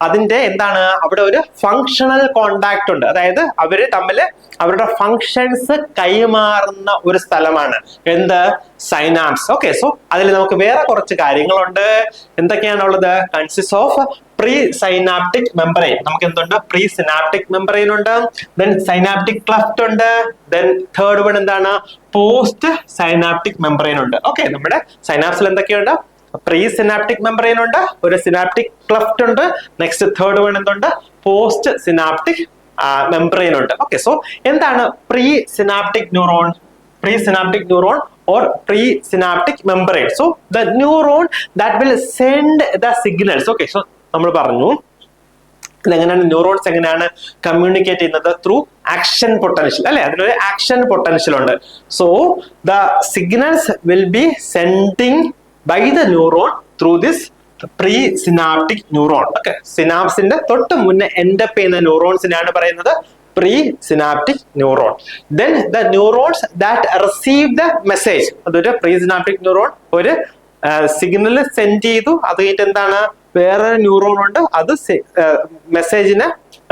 അതിന്റെ എന്താണ് അവിടെ ഒരു ഫങ്ഷണൽ കോണ്ടാക്ട് ഉണ്ട്. അതായത് അവര് തമ്മിൽ അവരുടെ ഫങ്ഷൻസ് കൈമാറുന്ന ഒരു സ്ഥലമാണ് എന്ത്? സൈനാപ്സ്. ഓക്കെ, സോ അതിൽ നമുക്ക് വേറെ കുറച്ച് കാര്യങ്ങളുണ്ട്. എന്തൊക്കെയാണുള്ളത്? Consist of pre synaptic membrane. നമുക്ക് എന്തുണ്ട്? പ്രീ സിനാപ്റ്റിക് മെമ്പറൈൻ ഉണ്ട്, ദെൻ സൈനാപ്റ്റിക് ക്ലഫ്റ്റ് ഉണ്ട്, ദെൻ തേർഡ് വൺ എന്താണ്? പോസ്റ്റ് സൈനാപ്റ്റിക് മെമ്പറൈൻ ഉണ്ട്. ഓക്കെ, നമ്മുടെ സൈനാപ്സിൽ എന്തൊക്കെയുണ്ട്? പ്രീ സിനാപ്റ്റിക് മെമ്പറൈൻ ഉണ്ട്, ഒരു സിനാപ്റ്റിക് ക്ലഫ്റ്റ് ഉണ്ട്, നെക്സ്റ്റ് തേർഡ് വൺ എന്തുണ്ട്? പോസ്റ്റ് സിനാപ്റ്റിക് മെമ്പറൈൻ ഉണ്ട്. ഓക്കെ, സോ എന്താണ് pre synaptic neuron? Presynaptic neuron or presynaptic membrane. So the neuron that will send the signals. Okay, so നമ്മൾ പറഞ്ഞു ഇതെങ്ങനെയാണ് neurons എങ്ങനെയാണ് കമ്മ്യൂണിക്കേറ്റ് ചെയ്യുന്നത്? ത്രൂ ആക്ഷൻ പൊട്ടൻഷ്യൽ അല്ലെ, അതിനൊരു ആക്ഷൻ പൊട്ടൻഷ്യൽ ഉണ്ട്. So the signals will be sending by the neuron through this pre synaptic neuron. Okay, സിനാപ്സിന്റെ തൊട്ട് മുന്നേ എൻഡപ്പ് ചെയ്യുന്ന ന്യൂറോൺസിനെയാണ് പറയുന്നത് presynaptic neuron. Then the neurons that receive the message, അതൊരു presynaptic neuron ഒരു സിഗ്നൽ സെൻഡ് ചെയ്തു, അത് കഴിഞ്ഞിട്ട് എന്താണ്? വേറെ ന്യൂറോൺ ഉണ്ട്, അത് മെസ്സേജിനെ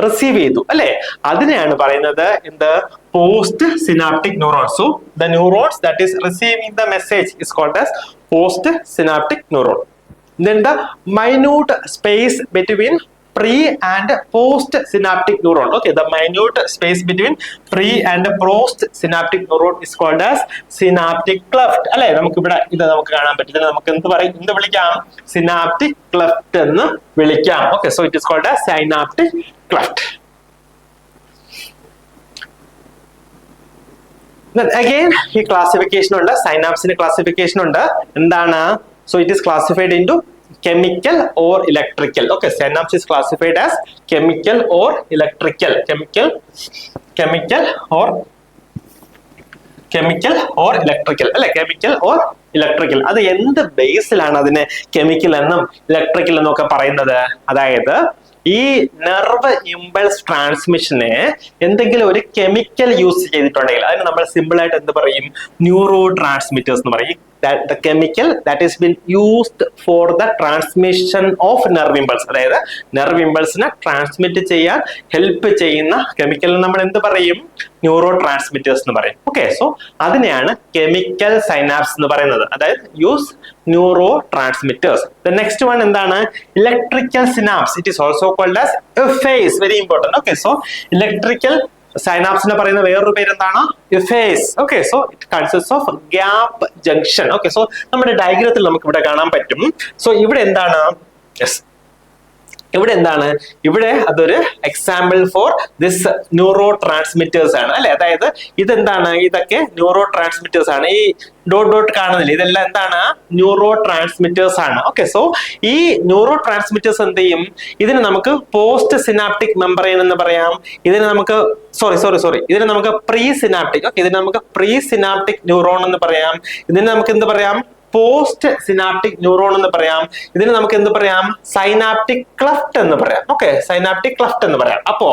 റിസീവ് ചെയ്തു അല്ലെ, അതിനെയാണ് പറയുന്നത് എന്ത്? Post synaptic neuron. So the neurons that is receiving the message is called as post synaptic neuron. Then the minute space between pre and post synaptic neuron. Okay, the minute space between pre and post synaptic neuron is called as synaptic cleft. അല്ലെ, നമുക്ക് ഇവിടെ ഇത് നമുക്ക് കാണാൻ പറ്റും. നമുക്ക് എന്ത് പറയും? എന്ത് വിളിക്കാം? സിനാപ്റ്റിക് ക്ലെഫ്റ്റ് എന്ന് വിളിക്കാം. Okay, so it is called as synaptic cleft. Again ഈ ക്ലാസിഫിക്കേഷൻ ഉണ്ട്, സൈനാപ്സിന്റെ ക്ലാസിഫിക്കേഷൻ ഉണ്ട്. എന്താണ്? So it is classified into chemical or electrical. Okay, synapse is classified as chemical or electrical. Chemical or electrical അല്ലെ, chemical or electrical. അത് എന്ത് ബേസിലാണ് അതിനെ കെമിക്കൽ എന്നും ഇലക്ട്രിക്കൽ എന്നും ഒക്കെ പറയുന്നത്? അതായത് ഈ നെർവ് ഇമ്പൾസ് ട്രാൻസ്മിഷനെ എന്തെങ്കിലും ഒരു കെമിക്കൽ യൂസ് ചെയ്തിട്ടുണ്ടെങ്കിൽ അതിന് നമ്മൾ സിമ്പിൾ ആയിട്ട് എന്ത് പറയും? ന്യൂറോ ട്രാൻസ്മിറ്റേഴ്സ് എന്ന് പറയും. The chemical that has been used for the transmission of nerve impulse, അതായത് നെർവ് ഇമ്പൾസിനെ ട്രാൻസ്മിറ്റ് ചെയ്യാൻ ഹെൽപ്പ് ചെയ്യുന്ന കെമിക്കൽ നമ്മൾ എന്ത് പറയും? ന്യൂറോ ട്രാൻസ്മിറ്റേഴ്സ് എന്ന് പറയും. ഓക്കെ, സോ അതിനെയാണ് കെമിക്കൽ സൈനാപ്സ് എന്ന് പറയുന്നത്, അതായത് use neuro transmitters. The next one എന്താണ്? Electrical synapse. It is also called as ephapse. Very important. Okay, so electrical സൈനാപ്സിനെ പറയുന്ന വേറൊരു പേര് എന്താണ്? Ephapse. Okay, so it consist of gap junction. Okay, so നമ്മുടെ ഡയഗ്രത്തിൽ നമുക്ക് ഇവിടെ കാണാൻ പറ്റും. സോ ഇവിടെ എന്താണ്? ഇവിടെ അതൊരു example for this neuro transmitters ആണ് അല്ലെ, അതായത് ഇതെന്താണ്? ഇതൊക്കെ ന്യൂറോ ട്രാൻസ്മിറ്റേഴ്സ് ആണ്. ഈ ഡോട്ട് കാണുന്നില്ല, ഇതെല്ലാം എന്താണ്? ന്യൂറോ ട്രാൻസ്മിറ്റേഴ്സ് ആണ്. ഓക്കെ, സോ ഈ ന്യൂറോ ട്രാൻസ്മിറ്റേഴ്സ് എന്ത് ചെയ്യും? ഇതിന് നമുക്ക് പോസ്റ്റ് സിനാപ്റ്റിക് മെമ്പറൈൻ എന്ന് പറയാം, ഇതിന് നമുക്ക് ഇതിന് നമുക്ക് പ്രീ സിനാപ്റ്റിക്. ഓക്കെ, ഇതിന് നമുക്ക് പ്രീ സിനാപ്റ്റിക് ന്യൂറോൺ എന്ന് പറയാം, ഇതിന് നമുക്ക് എന്ത് പറയാം? പോസ്റ്റ് സിനാപ്റ്റിക് ന്യൂറോൺ എന്ന് പറയാം. ഇതിന് നമുക്ക് എന്ത് പറയാം? സൈനാപ്റ്റിക് ക്ലഫ്റ്റ് എന്ന് പറയാം. ഓക്കെ, സൈനാപ്റ്റിക് ക്ലഫ്റ്റ് എന്ന് പറയാം. അപ്പോ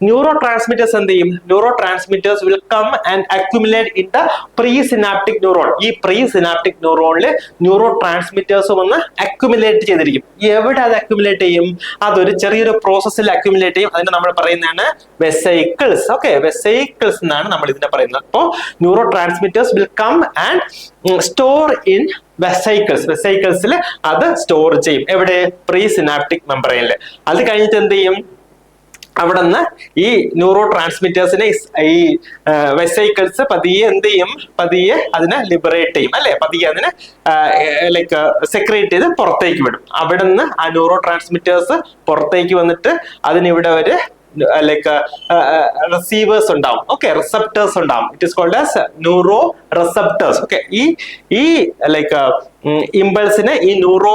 ന്യൂറോ ട്രാൻസ്മിറ്റേഴ്സ് എന്ത് ചെയ്യും? Neuro transmitters will come and accumulate in the pre synaptic neuron. ഈ പ്രീ സിനാപ്റ്റിക് ന്യൂറോണിൽ ന്യൂറോ ട്രാൻസ്മിറ്റേഴ്സ് വന്ന് അക്യുമുലേറ്റ് ചെയ്തിരിക്കും. എവിടെ അത് അക്യുമുലേറ്റ് ചെയ്യും? അതൊരു ചെറിയൊരു പ്രോസസ്സിൽ അക്യുമുലേറ്റ് ചെയ്യും. അതിനെ നമ്മൾ പറയുന്നതാണ് വെസൈക്കിൾസ്. ഓക്കെ, വെസൈക്കിൾസ് എന്നാണ് നമ്മൾ ഇതിനെ പറയുന്നത്. അപ്പോൾ neuro transmitters will come and store in vesicles. വെസൈക്കിൾസിൽ അത് സ്റ്റോർ ചെയ്യും. എവിടെ? പ്രീ സിനാപ്റ്റിക് മെമ്പറൈനിൽ. അത് കഴിഞ്ഞിട്ട് എന്ത് ചെയ്യും? അവിടെ നിന്ന് ഈ ന്യൂറോ ട്രാൻസ്മിറ്റേഴ്സിനെ ഈ വെസൈക്കിൾസ് പതിയെ എന്ത് ചെയ്യും? പതിയെ അതിനെ ലിബറേറ്റ് ചെയ്യും, അല്ലെ? പതിയെ അതിനെ ലൈക്ക് സെക്രേറ്റ് ചെയ്ത് പുറത്തേക്ക് വിടും. അവിടെ നിന്ന് ആ ന്യൂറോ ട്രാൻസ്മിറ്റേഴ്സ് പുറത്തേക്ക് വന്നിട്ട് അതിനിവിടെ ഒരു ലൈക്ക് റിസീവേഴ്സ് ഉണ്ടാവും. ഓക്കെ, റിസപ്റ്റേഴ്സ് ഉണ്ടാവും. It is called as neuro receptors. Okay, ഈ ലൈക്ക് ഇമ്പൾസിനെ ഈ ന്യൂറോ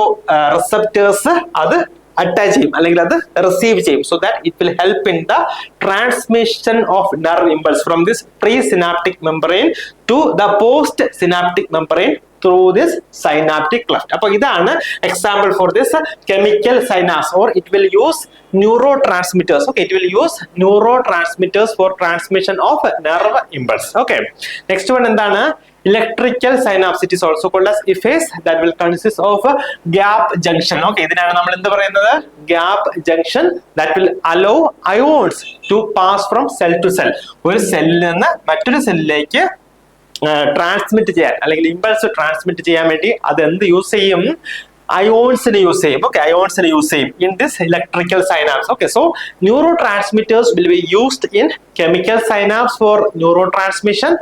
റിസപ്റ്റേഴ്സ് അത് അറ്റാച്ച് ചെയ്യും, അല്ലെങ്കിൽ അത് റിസീവ് ചെയ്യും. So that it will help in the transmission of nerve impulse from this pre synaptic membrane to the post synaptic membrane through this synaptic cleft. അപ്പോൾ ഇതാണ് example for this chemical synapse, or it will use neurotransmitters. Okay, it will use neurotransmitters for transmission of nerve impulse. Okay, next one എന്താണ്? Electrical synapse. It is also called as EPHAS. That will consist of a gap junction. Okay, ഇതിനാണ് നമ്മൾ എന്ത് പറയുന്നത്? Gap junction that will allow ions to pass from cell to cell. ഒരു സെല്ലിൽ നിന്ന് മറ്റൊരു സെല്ലിലേക്ക് transmit ചെയ്യാൻ, അല്ലെങ്കിൽ ഇമ്പൾസ് ട്രാൻസ്മിറ്റ് ചെയ്യാൻ വേണ്ടി അത് എന്ത് യൂസ് ചെയ്യും? അയോൺസിനെ യൂസ് ചെയ്യും. ഓക്കെ, അയോൺസിനെ യൂസ് ചെയ്യും in this electrical synapse. Okay, so neuro transmitters will be used in chemical synapse for neuro transmission,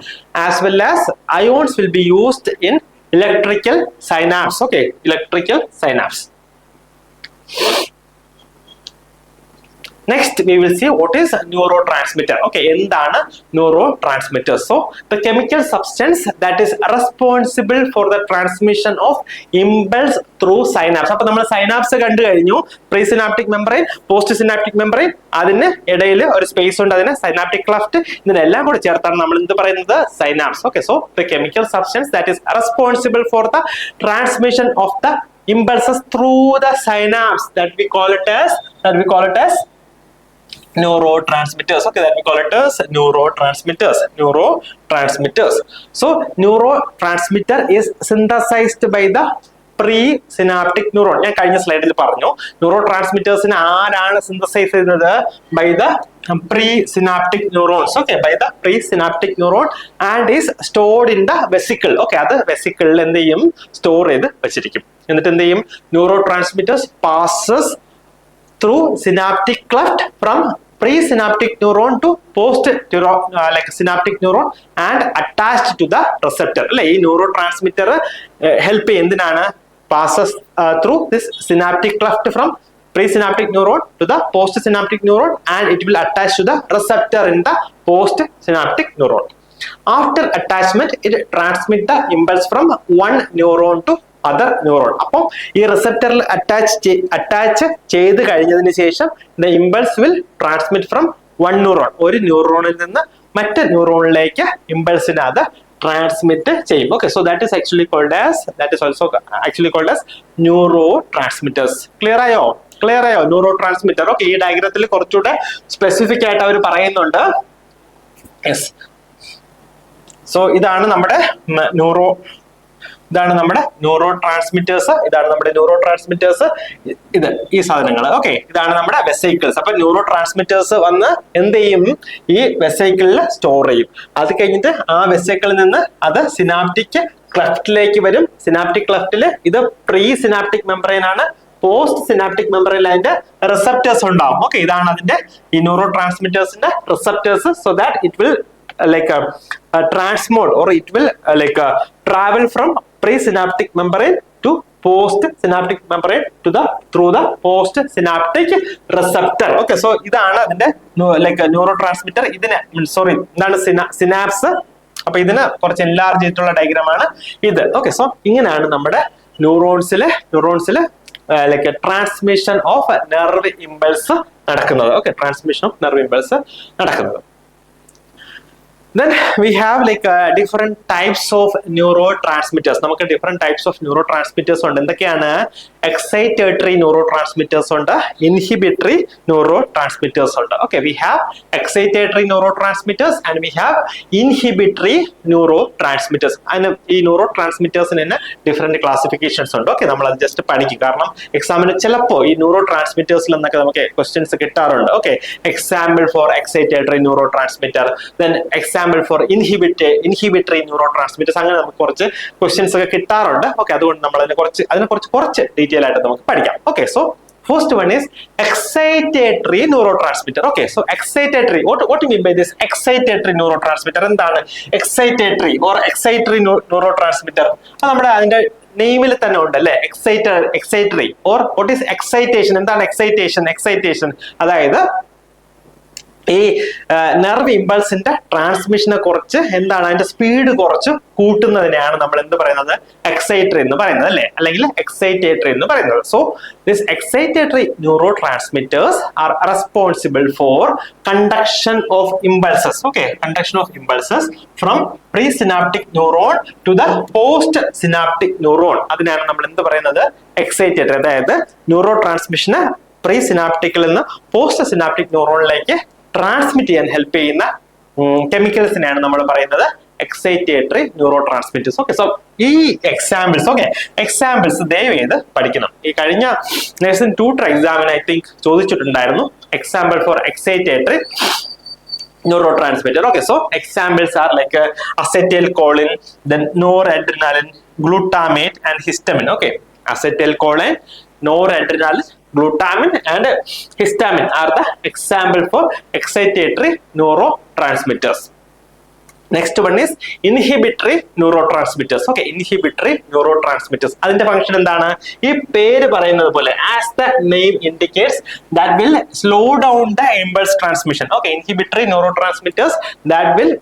as well as ions will be used in electrical synapse. Okay, electrical synapse. Next, we will see what is neurotransmitter. Okay, എന്താണ് neurotransmitter? So, the chemical substance that is responsible for the transmission of impulse through synapse. അപ്പോൾ നമ്മൾ സൈനാപ്സ് കണ്ടു കഴിഞ്ഞു. Pre synaptic membrane, post synaptic membrane, അതിന് ഇടയിൽ ഒരു space ഉണ്ട്, അതിന് സൈനാപ്റ്റിക് ക്ലഫ്റ്റ്. ഇതിനെല്ലാം കൂടി ചേർത്താണ് നമ്മൾ എന്ത് പറയുന്നത്? Synapse. Okay, so the chemical substance that is responsible for the transmission of the impulses through the synapse, that we call it as neurotransmitters. Okay, that we call it as neurotransmitters. So neurotransmitter is synthesized by the pre synaptic neuron. ഞാൻ കഴിഞ്ഞ സ്ലൈഡിൽ പറഞ്ഞു, neuro ട്രാൻസ്മിറ്റേഴ്സിനെ ആരാണ് synthesize ചെയ്യുന്നത്? By the pre synaptic neurons. Okay, by the pre synaptic neuron and is stored in the vesicle. Okay, അത് വെസിക്കിളിൽ എന്ത് ചെയ്യും? സ്റ്റോർ ചെയ്ത് വെച്ചിരിക്കും. എന്നിട്ട് എന്ത് ചെയ്യും? Neuro transmitters passes through synaptic cleft from presynaptic neuron to post like synaptic neuron and attached to the receptor. അല്ലെ, ഈ ന്യൂറോ ട്രാൻസ്മിറ്റർ ഹെൽപ്പ് ചെയ്യും എന്തിനാണ്? passes through this synaptic cleft from presynaptic neuron to the postsynaptic neuron, and it will attach to the receptor in the postsynaptic neuron. After attachment, it transmits the impulse from one neuron to other neuron. അപ്പം ഈ റിസപ്റ്ററിൽ attach ചെയ്ത് കഴിഞ്ഞതിന് ശേഷം the impulse will transmit from one neuron, ഒരു ന്യൂറോണിൽ നിന്ന് മറ്റു ന്യൂറോണിലേക്ക് ഇമ്പൾസിനെ അത് ട്രാൻസ്മിറ്റ് ചെയ്യും. Okay, so that is actually called as neuro transmitters. Clear ആയോ? Neuro transmitter. ഓക്കെ, ഈ ഡയഗ്രത്തിൽ കുറച്ചുകൂടെ സ്പെസിഫിക് ആയിട്ട് അവർ പറയുന്നുണ്ട്. യെസ്, സോ ഇതാണ് നമ്മുടെ ന്യൂറോ ട്രാൻസ്മിറ്റേഴ്സ്. ഇത് ഈ സാധനങ്ങൾ. ഓക്കെ, ഇതാണ് നമ്മുടെ വെസൈക്കിൾസ്. അപ്പൊ ന്യൂറോ ട്രാൻസ്മിറ്റേഴ്സ് വന്ന് എന്ത് ചെയ്യും? ഈ വെസൈക്കിളിൽ സ്റ്റോർ ചെയ്യും. അത് കഴിഞ്ഞിട്ട് ആ വെസൈക്കിളിൽ നിന്ന് അത് സിനാപ്റ്റിക് ക്ലഫ്റ്റിലേക്ക് വരും. സിനാപ്റ്റിക് ക്ലഫ്റ്റിൽ ഇത് പ്രീ സിനാപ്റ്റിക് മെമ്പറൈൻ ആണ്. പോസ്റ്റ് സിനാപ്റ്റിക് മെമ്പറൈനിൽ അതിന്റെ റിസപ്റ്റേഴ്സ് ഉണ്ടാവും. ഓക്കെ, ഇതാണ് അതിന്റെ ഈ ന്യൂറോ ട്രാൻസ്മിറ്റേഴ്സിന്റെ receptors. So that it will transmode, or it will travel from presynaptic membrane to postsynaptic membrane to through the postsynaptic receptor. Okay, so ഇതാണ് അതിന്റെ ന്യൂറോ ട്രാൻസ്മിറ്റർ. ഇതിന് എന്താണ്? സിനാപ്സ്. അപ്പൊ ഇതിന് കുറച്ച് എൻലാർജ് ചെയ്തിട്ടുള്ള ഡയഗ്രാം ആണ് ഇത്. ഓക്കെ, സോ ഇങ്ങനെയാണ് നമ്മുടെ ന്യൂറോൺസില് ട്രാൻസ്മിഷൻ ഓഫ് നെർവ് ഇമ്പൾസ് നടക്കുന്നത്. Okay, transmission of nerve impulse നടക്കുന്നത്. Then we have like different types of neurotransmitters. നമുക്ക് different types of neurotransmitters ഉണ്ട്. എന്തൊക്കെയാണ്? Excitatory neurotransmitters ഉണ്ട്, inhibitory neurotransmitters ഉണ്ട്. Okay, we have excitatory neurotransmitters and we have inhibitory neurotransmitters. അതിന് ഈ neurotransmitters-ന് തന്നെ different classifications ഉണ്ട്. Okay, നമ്മൾ അത് ജസ്റ്റ് പഠിക്കും. കാരണം എക്സാമിന് ചിലപ്പോൾ ഈ neurotransmitters-ൽ നിന്നൊക്കെ നമുക്ക് ക്വസ്റ്റ്യൻസ് കിട്ടാറുണ്ട്. Okay, example for excitatory neurotransmitter, then example for inhibitory neurotransmitters. അങ്ങനെ നമുക്ക് കുറച്ച് ക്വസ്റ്റ്യൻസ് ഒക്കെ കിട്ടാറുണ്ട്. ഓക്കെ, അതുകൊണ്ട് നമ്മൾ അതിനെ കുറച്ച് ഡീറ്റെയിൽ ആയിട്ട് നമുക്ക് പഠിക്കാം. Okay, so first one is excitatory neurotransmitter. Okay, so excitatory, what do you mean by this excitatory neurotransmitter? എന്താണ് excitatory or excitatory neurotransmitter? അത് നമ്മുടെ അതിന്റെ നെയിമിൽ തന്നെ ഉണ്ട് അല്ലേ, excitatory or what is excitation? എന്താണ് excitation? അതായത് ഈ നെർവ് ഇമ്പൾസിന്റെ ട്രാൻസ്മിഷനെ കുറച്ച് എന്താണ് അതിന്റെ സ്പീഡ് കുറച്ച് കൂട്ടുന്നതിനെയാണ് നമ്മൾ എന്ത് പറയുന്നത്, എക്സൈറ്ററി എന്ന് പറയുന്നത് അല്ലെ, അല്ലെങ്കിൽ എക്സൈറ്റേറ്ററി എന്ന് പറയുന്നത്. So this excitatory neuro transmitters are responsible for conduction of impulses. Okay, conduction of impulses from pre synaptic neuron to the post synaptic neuron. അതിനാണ് നമ്മൾ എന്ത് പറയുന്നത്, എക്സൈറ്റേറ്ററി. അതായത് ന്യൂറോ ട്രാൻസ്മിഷന് പ്രീ സിനാപ്റ്റിക്കിൽ നിന്ന് പോസ്റ്റ് സിനാപ്റ്റിക് ന്യൂറോണിലേക്ക് ട്രാൻസ്മിറ്റ് ചെയ്യാൻ help ചെയ്യുന്ന കെമിക്കൽസിനെയാണ് നമ്മൾ പറയുന്നത് excitatory neuro transmitters. Okay, so ഈ എക്സാമ്പിൾസ് ദയവ് ചെയ്ത് പഠിക്കണം. ഈ കഴിഞ്ഞ നേഴ്സിംഗ് 2 എക്സാമിന് ഐ തിങ്ക് ചോദിച്ചിട്ടുണ്ടായിരുന്നു example for excitatory neurotransmitter. Okay, so examples are like acetylcholine, then noradrenaline, glutamate and histamine. Okay, acetylcholine, noradrenaline, glutamine and histamine are the example for excitatory neurotransmitters. Next one is inhibitory neurotransmitters. Okay, inhibitory neurotransmitters. അതിന്റെ function എന്താണ്? ഈ പേര് പറയുന്നത് പോലെ as the name indicates, that will slow down the impulse transmission. Okay, inhibitory neurotransmitters that will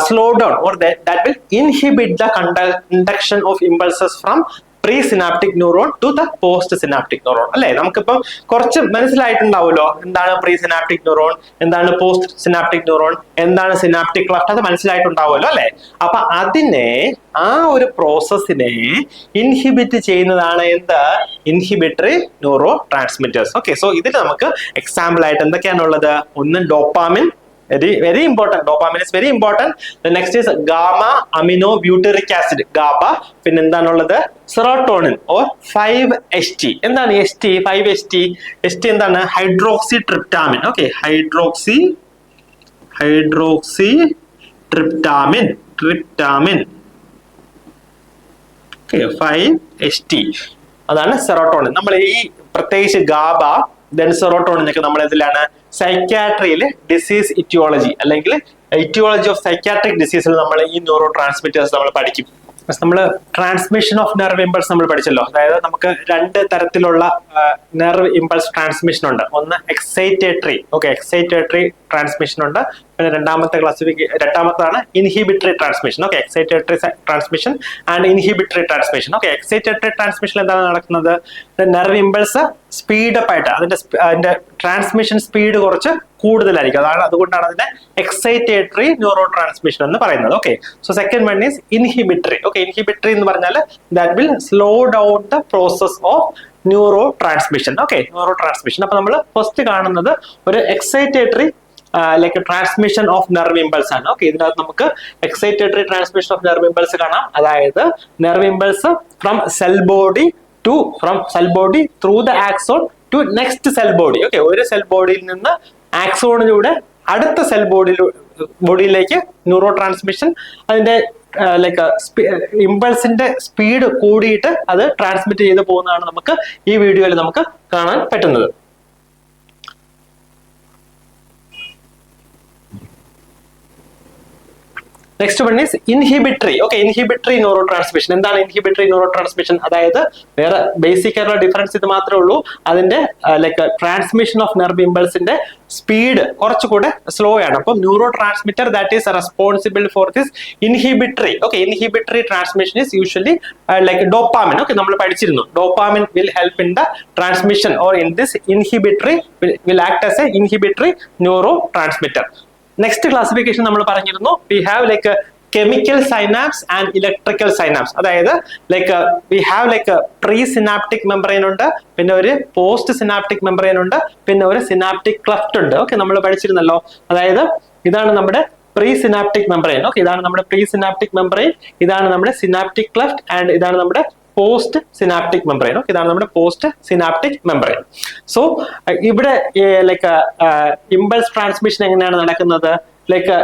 slow down or that will inhibit the conduction of impulses from pre synaptic neuron to the post synaptic neuron. അല്ലെ, നമുക്കിപ്പം കുറച്ച് മനസ്സിലായിട്ടുണ്ടാവുമല്ലോ എന്താണ് pre synaptic neuron, എന്താണ് post synaptic neuron, എന്താണ് synaptic cleft, അത് മനസ്സിലായിട്ടുണ്ടാവുമല്ലോ അല്ലെ. അപ്പൊ അതിനെ, ആ ഒരു പ്രോസസ്സിനെ ഇൻഹിബിറ്റ് ചെയ്യുന്നതാണ് എന്ത്, inhibitory neuro transmitters. Okay, so ഇതിൽ നമുക്ക് എക്സാമ്പിൾ ആയിട്ട് എന്തൊക്കെയാണുള്ളത്? ഒന്ന് dopamine, very important, dopamine is very important. The next is gamma aminobutyric acid, GABA. പിന്നെ എന്താണുള്ളത്, സെറോട്ടോണിൻ or 5-HT. എന്താണ് HT? 5-HT എന്താണ്? Hydroxy tryptamine. Okay, hydroxy tryptamine. Okay, 5-HT അതാണ് serotonin. നമ്മൾ ഈ പ്രത്യേകിച്ച് ഗാബ സെറോട്ടോണിൻ ഒക്കെ നമ്മൾ ഇതിലാണ് സൈക്യാട്രിയിൽ ഡിസീസ് ഇറ്റിയോളജി അല്ലെങ്കിൽ ഇറ്റിയോളജി ഓഫ് സൈക്യാട്രിക് ഡിസീസിൽ നമ്മൾ ഈ ന്യൂറോ ട്രാൻസ്മിറ്റേഴ്സ് നമ്മൾ പഠിക്കും. നമ്മൾ ട്രാൻസ്മിഷൻ ഓഫ് നെർവ് ഇമ്പൾസ് നമ്മൾ പഠിച്ചല്ലോ. അതായത് നമുക്ക് 2 തരത്തിലുള്ള നെർവ് ഇമ്പൾസ് ട്രാൻസ്മിഷൻ ഉണ്ട്. ഒന്ന് എക്സൈറ്റേറ്ററി, ഓക്കെ, എക്സൈറ്റേറ്ററി ട്രാൻസ്മിഷൻ ഉണ്ട്. പിന്നെ രണ്ടാമത്താണ് inhibitory transmission. Okay, excitatory transmission and inhibitory transmission. Okay, excitatory transmission എന്താണ് നടക്കുന്നത്? നെർവ് ഇമ്പൾസ് സ്പീഡപ്പ് ആയിട്ട് അതിന്റെ ട്രാൻസ്മിഷൻ സ്പീഡ് കുറച്ച് കൂടുതലായിരിക്കും. അതുകൊണ്ടാണ് അതിന്റെ എക്സൈറ്റേറ്ററി ന്യൂറോ ട്രാൻസ്മിഷൻ എന്ന് പറയുന്നത്. Okay, so second one is inhibitory. Okay, inhibitory എന്ന് പറഞ്ഞാൽ that will slow down the process of neuro transmission. Okay, neuro transmission. അപ്പൊ നമ്മൾ ഫസ്റ്റ് കാണുന്നത് ഒരു excitatory like transmission of nerve impulse ആണ്. ഓക്കെ, ഇതിനകത്ത് നമുക്ക് excitatory transmission of nerve impulse കാണാം. അതായത് nerve impulse from cell body through the axon to next cell body. Okay, ഒരു സെൽ ബോഡിയിൽ നിന്ന് ആക്സോണിലൂടെ അടുത്ത സെൽ ബോഡിയിലേക്ക് ന്യൂറോ ട്രാൻസ്മിഷൻ, അതിന്റെ ലൈക്ക് ഇമ്പൾസിന്റെ സ്പീഡ് കൂടിയിട്ട് അത് ട്രാൻസ്മിറ്റ് ചെയ്ത് പോകുന്നതാണ് നമുക്ക് ഈ വീഡിയോയിൽ നമുക്ക് കാണാൻ പറ്റുന്നത്. Next one is inhibitory. Okay, inhibitory neuro transmission. എന്താണ് ഇൻഹിബിറ്ററി ന്യൂറോ ട്രാൻസ്മിഷൻ? അതായത് വേറെ ബേസിക് ആയിട്ടുള്ള ഡിഫറൻസ് ഇത് മാത്രമേ ഉള്ളൂ. അതിന്റെ ലൈക്ക് ട്രാൻസ്മിഷൻ ഓഫ് നെർവ് ഇമ്പൾസിന്റെ സ്പീഡ് കുറച്ചുകൂടെ സ്ലോ ആണ്. അപ്പം neuro transmitter that is responsible for this inhibitory. Okay, inhibitory transmission is usually like dopamine. Okay, നമ്മൾ പഠിച്ചിരുന്നു dopamine will help in the transmission or in this inhibitory will act as a inhibitory neuro transmitter. Next classification നമ്മൾ പറഞ്ഞിരുന്നു, we have like chemical synapse and electrical synapse. അതായത് like we have like pre synaptic membrane ഉണ്ട്, പിന്നെ ഒരു post synaptic membrane ഉണ്ട്, പിന്നെ ഒരു synaptic cleft ഉണ്ട്. ഓക്കെ, നമ്മൾ പഠിച്ചിരുന്നല്ലോ. അതായത് ഇതാണ് നമ്മുടെ പ്രീ സിനാപ്റ്റിക് മെംബ്രെയിൻ. ഓക്കെ, ഇതാണ് നമ്മുടെ പ്രീ സിനാപ്റ്റിക് മെംബ്രെയിൻ, ഇതാണ് നമ്മുടെ സിനാപ്റ്റിക് ക്ലഫ്റ്റ് ആൻഡ് ഇതാണ് നമ്മുടെ പോസ്റ്റ് സിനാപ്റ്റിക് മെംബ്രെയിൻ. ഓക്കെ, ഇതാണ് നമ്മുടെ പോസ്റ്റ് സിനാപ്റ്റിക് മെംബ്രെയിൻ. സോ ഇവിടെ ലൈക്ക് ഇമ്പൾസ് ട്രാൻസ്മിഷൻ എങ്ങനെയാണ് നടക്കുന്നത്? Like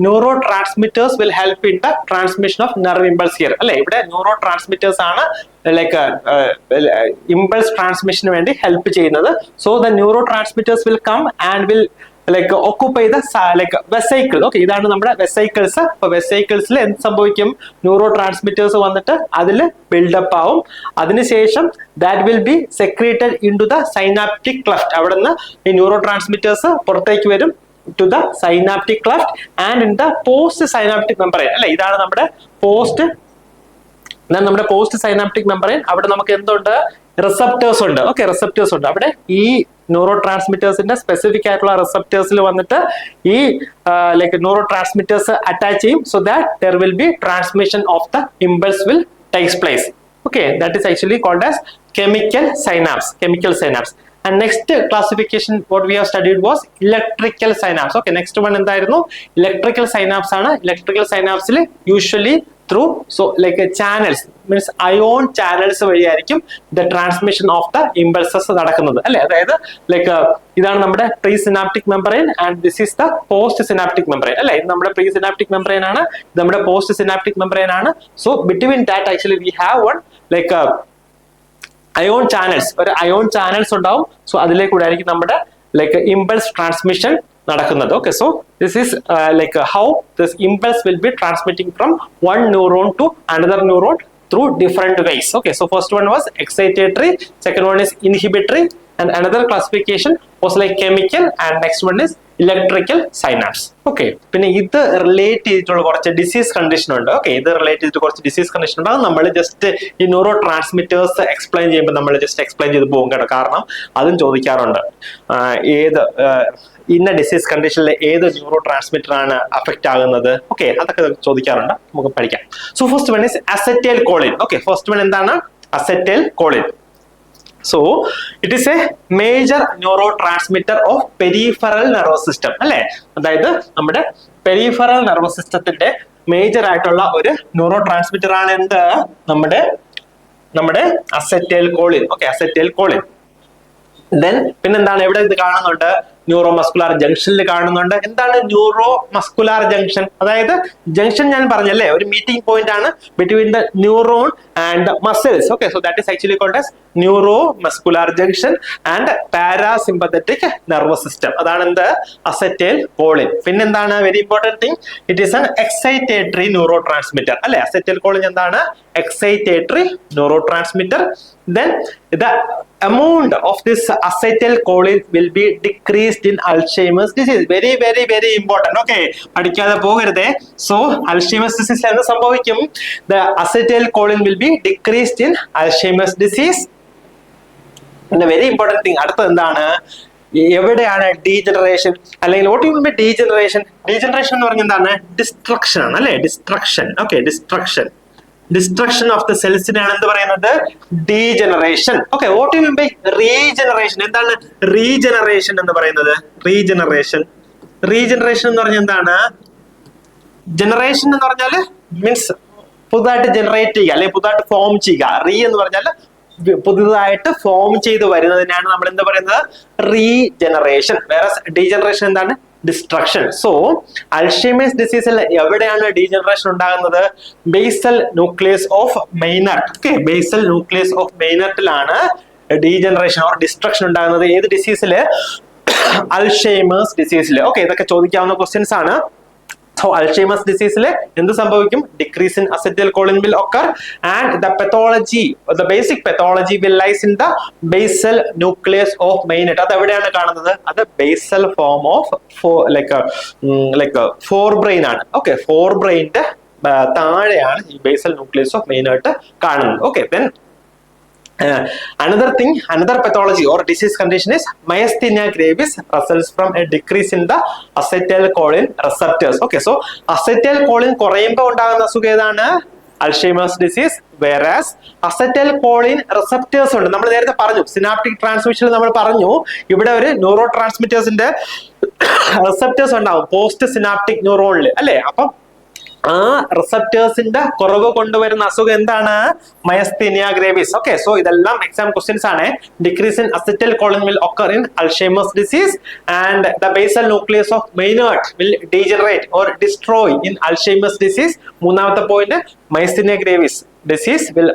neuro transmitters will help in the transmission of nerve impulse here. അല്ലെ, ഇവിടെ ന്യൂറോ ട്രാൻസ്മിറ്റേഴ്സ് ആണ് ലൈക്ക് ഇമ്പൾസ് ട്രാൻസ്മിഷന് വേണ്ടി ഹെൽപ്പ് ചെയ്യുന്നത്. So the neuro transmitters will come and will like occupy the like vesicle. Okay, ഇതാണ് നമ്മുടെ വെസൈക്കിൾസ്. അപ്പൊ വെസൈക്കിൾസിൽ എന്ത് സംഭവിക്കും? ന്യൂറോ ട്രാൻസ്മിറ്റേഴ്സ് വന്നിട്ട് അതിൽ ബിൽഡപ്പ് ആവും. അതിനുശേഷം that will be secreted into the synaptic cleft. അവിടെ നിന്ന് ഈ ന്യൂറോ ട്രാൻസ്മിറ്റേഴ്സ് പുറത്തേക്ക് വരും to the synaptic cleft and in the post synaptic membrane. അല്ലെ, ഇതാണ് നമ്മുടെ പോസ്റ്റ് സൈനാപ്റ്റിക് മെംബ്രെയിൻ. അവിടെ നമുക്ക് എന്തുണ്ട്? റിസപ്റ്റേഴ്സ് ഉണ്ട്. ഓക്കെ, റിസപ്റ്റേഴ്സ് ഉണ്ട്. അവിടെ ഈ ന്യൂറോ ട്രാൻസ്മിറ്റേഴ്സിന്റെ സ്പെസിഫിക് ആയിട്ടുള്ള റിസപ്റ്റേഴ്സിൽ വന്നിട്ട് ഈ ലൈക്ക് ന്യൂറോ ട്രാൻസ്മിറ്റേഴ്സ് അറ്റാച്ച് ചെയ്യും. So that there will be transmission of the impulse will takes place. Okay, that is actually called as chemical synapse. And next classification what we have studied was electrical synapse. Okay, next one എന്തായിരുന്നു? Electrical synapse ആണ്. Electrical synapse usually through like channels, means ion channels വഴിയായിരിക്കും the transmission of the impulses നടക്കുന്നത്. അല്ലേ, അതായത് like ഇതാണ് നമ്മുടെ pre synaptic membrane and this is the post synaptic membrane. അല്ലെ, ഇത് നമ്മുടെ പ്രീ സിനാപ്റ്റിക് മെംബ്രെയിൻ ആണ്, ഇത് നമ്മുടെ പോസ്റ്റ് സിനാപ്റ്റിക് മെംബ്രെയിൻ ആണ്. So between that actually we have one like ion channels. ഒരു അയോൺ ചാനൽസ് ഉണ്ടാവും. സോ അതിലേക്കൂടെ ആയിരിക്കും നമ്മുടെ ലൈക്ക് ഇമ്പൾസ് ട്രാൻസ്മിഷൻ നടക്കുന്നത്. Okay, so this is like how this impulse will be transmitting from one neuron to another neuron through different ways. Okay, so first one was excitatory, second one is inhibitory, and another classification was like chemical, and next one is electrical synapse. Okay, പിന്നെ ഇത് relate ചെയ്തിട്ടുള്ള കുറച്ച് disease condition ഉണ്ട്. Okay, ഇത് relate ചെയ്തിട്ട് കുറച്ച് disease condition ഉണ്ട്. അത് നമ്മൾ ജസ്റ്റ് ഈ ന്യൂറോ ട്രാൻസ്മിറ്റേഴ്സ് എക്സ്പ്ലെയിൻ ചെയ്യുമ്പോൾ നമ്മൾ ജസ്റ്റ് എക്സ്പ്ലെയിൻ ചെയ്ത് പോകും കേട്ടോ. കാരണം അതും ചോദിക്കാറുണ്ട്, ഏത് ഇന്ന ഡിസീസ് കണ്ടീഷനിൽ ഏത് ന്യൂറോ ട്രാൻസ്മിറ്റർ ആണ് അഫക്റ്റ് ആകുന്നത്. ഓക്കെ, അതൊക്കെ ചോദിക്കാറുണ്ട്, നമുക്ക് പഠിക്കാം. So first one is acetylcholine. Okay, first one എന്താണ്? Acetylcholine. So it is a major neurotransmitter of peripheral nervous system. അല്ലെ, അതായത് നമ്മുടെ പെരിഫറൽ നെർവസ് സിസ്റ്റത്തിന്റെ മേജർ ആയിട്ടുള്ള ഒരു ന്യൂറോ ട്രാൻസ്മിറ്റർ ആണ് എന്ത്? നമ്മുടെ acetylcholine. Okay, acetylcholine. Then പിന്നെന്താണ്? എവിടെ ഇത് കാണുന്നുണ്ട്? ന്യൂറോ മസ്കുലാർ ജംഗ്ഷനിൽ കാണുന്നുണ്ട്. എന്താണ് ന്യൂറോ മസ്കുലാർ ജംഗ്ഷൻ? അതായത് ജംഗ്ഷൻ ഞാൻ പറഞ്ഞല്ലേ, ഒരു മീറ്റിംഗ് പോയിന്റ് ആണ് between the neuron and muscles. Okay, so that is actually called as neuromuscular junction and parasympathetic nervous system. അതാണ് എന്ത്? Acetylcholine. പിന്നെന്താണ്? Very important thing, it is an excitatory neurotransmitter. അല്ലെ, acetylcholine എന്താണ്? Excitatory neuro transmitter. Then the amount of this acetylcholine will be decreased in Alzheimer's disease. Very very very important. Okay, പഠിക്കാതെ പോകരുതേ. So Alzheimer's disease എന്ത് സംഭവിക്കും? The acetylcholine will be decreased in Alzheimer's disease. And a very important thing, അടുത്തത് എന്താണ്? എവിടെയാണ് degeneration? അല്ലെങ്കിൽ what you mean by degeneration? Degeneration എന്ന് പറഞ്ഞാൽ എന്താണ്? ഡിസ്ട്രക്ഷൻ ആണ്. അല്ലെ, destruction. Okay, destruction of the സെൽസിനാണ് എന്ത് പറയുന്നത്? Degeneration. Okay, what you mean by regeneration? എന്താണ് റീജനറേഷൻ എന്ന് പറയുന്നത്? റീജനറേഷൻ എന്ന് പറഞ്ഞാൽ എന്താണ്? ജനറേഷൻ എന്ന് പറഞ്ഞാൽ മീൻസ് പുതുതായിട്ട് ജനറേറ്റ് ചെയ്യുക, അല്ലെങ്കിൽ പുതുതായിട്ട് ഫോം ചെയ്യുക. റീ എന്ന് പറഞ്ഞാൽ പുതുതായിട്ട് ഫോം ചെയ്ത് വരുന്നതിനാണ് നമ്മൾ എന്താ പറയുന്നത്? റീജനറേഷൻ. വേറെ ഡീജനറേഷൻ എന്താണ്? ഡിസ്ട്രക്ഷൻ. സോ അൽഷൈമേഴ്സ് ഡിസീസിൽ എവിടെയാണ് ഡീജനറേഷൻ ഉണ്ടാകുന്നത്? Basal nucleus of Meynert. Okay, basal nucleus of മെയ്നർട്ടിലാണ് ഡീജനറേഷൻ ഓർ ഡിസ്ട്രക്ഷൻ ഉണ്ടാകുന്നത്. ഏത് ഡിസീസില്? അൽഷൈമേഴ്സ് ഡിസീസിൽ. ഓക്കെ, ഇതൊക്കെ ചോദിക്കാവുന്ന ക്വസ്റ്റ്യൻസ് ആണ്. So Alzheimer's disease എന്ത് സംഭവിക്കും? Decrease in acetylcholine will occur and the pathology, the basic pathology will lies in the basal nucleus of Maynard. അത് എവിടെയാണ് കാണുന്നത്? അത് basal form of forebrain ആണ്. ഓക്കെ, forebrainന്റെ താഴെയാണ് ഈ basal nucleus of Maynard കാണുന്നത്. Okay, then Another pathology or disease condition is myasthenia gravis results from a decrease in the acetylcholine receptors. Okay, so acetylcholine കുറയുമ്പോൾ ഉണ്ടാകുന്ന അസുഖം ഏതാണ്? Alzheimer's disease. വേറാസ് അസറ്റൈൽകോളിൻ റിസപ്റ്റേഴ്സ് ഉണ്ട്. നമ്മൾ നേരത്തെ പറഞ്ഞു സിനാപ്റ്റിക് ട്രാൻസ്മിഷനിൽ നമ്മൾ പറഞ്ഞു ഇവിടെ ഒരു ന്യൂറോ ട്രാൻസ്മിറ്റേഴ്സിന്റെ റിസപ്റ്റേഴ്സ് ഉണ്ടാവും പോസ്റ്റ് സിനാപ്റ്റിക് ന്യൂറോണിൽ അല്ലെ. അപ്പം ആ റിസപ്റ്റേഴ്സിന്റെ കുറവ് കൊണ്ടുവരുന്ന അസുഖം എന്താണ്? Myasthenia gravis. ഓക്കെ, സോ ഇതെല്ലാം എക്സാം ക്വസ്റ്റ്യൻസ് ആണ്. Decrease in acetylcholine will occur in Alzheimer's disease and the basal nucleus of Meynert will degenerate or destroy in Alzheimer's disease. മൂന്നാമത്തെ point myasthenia gravis disease will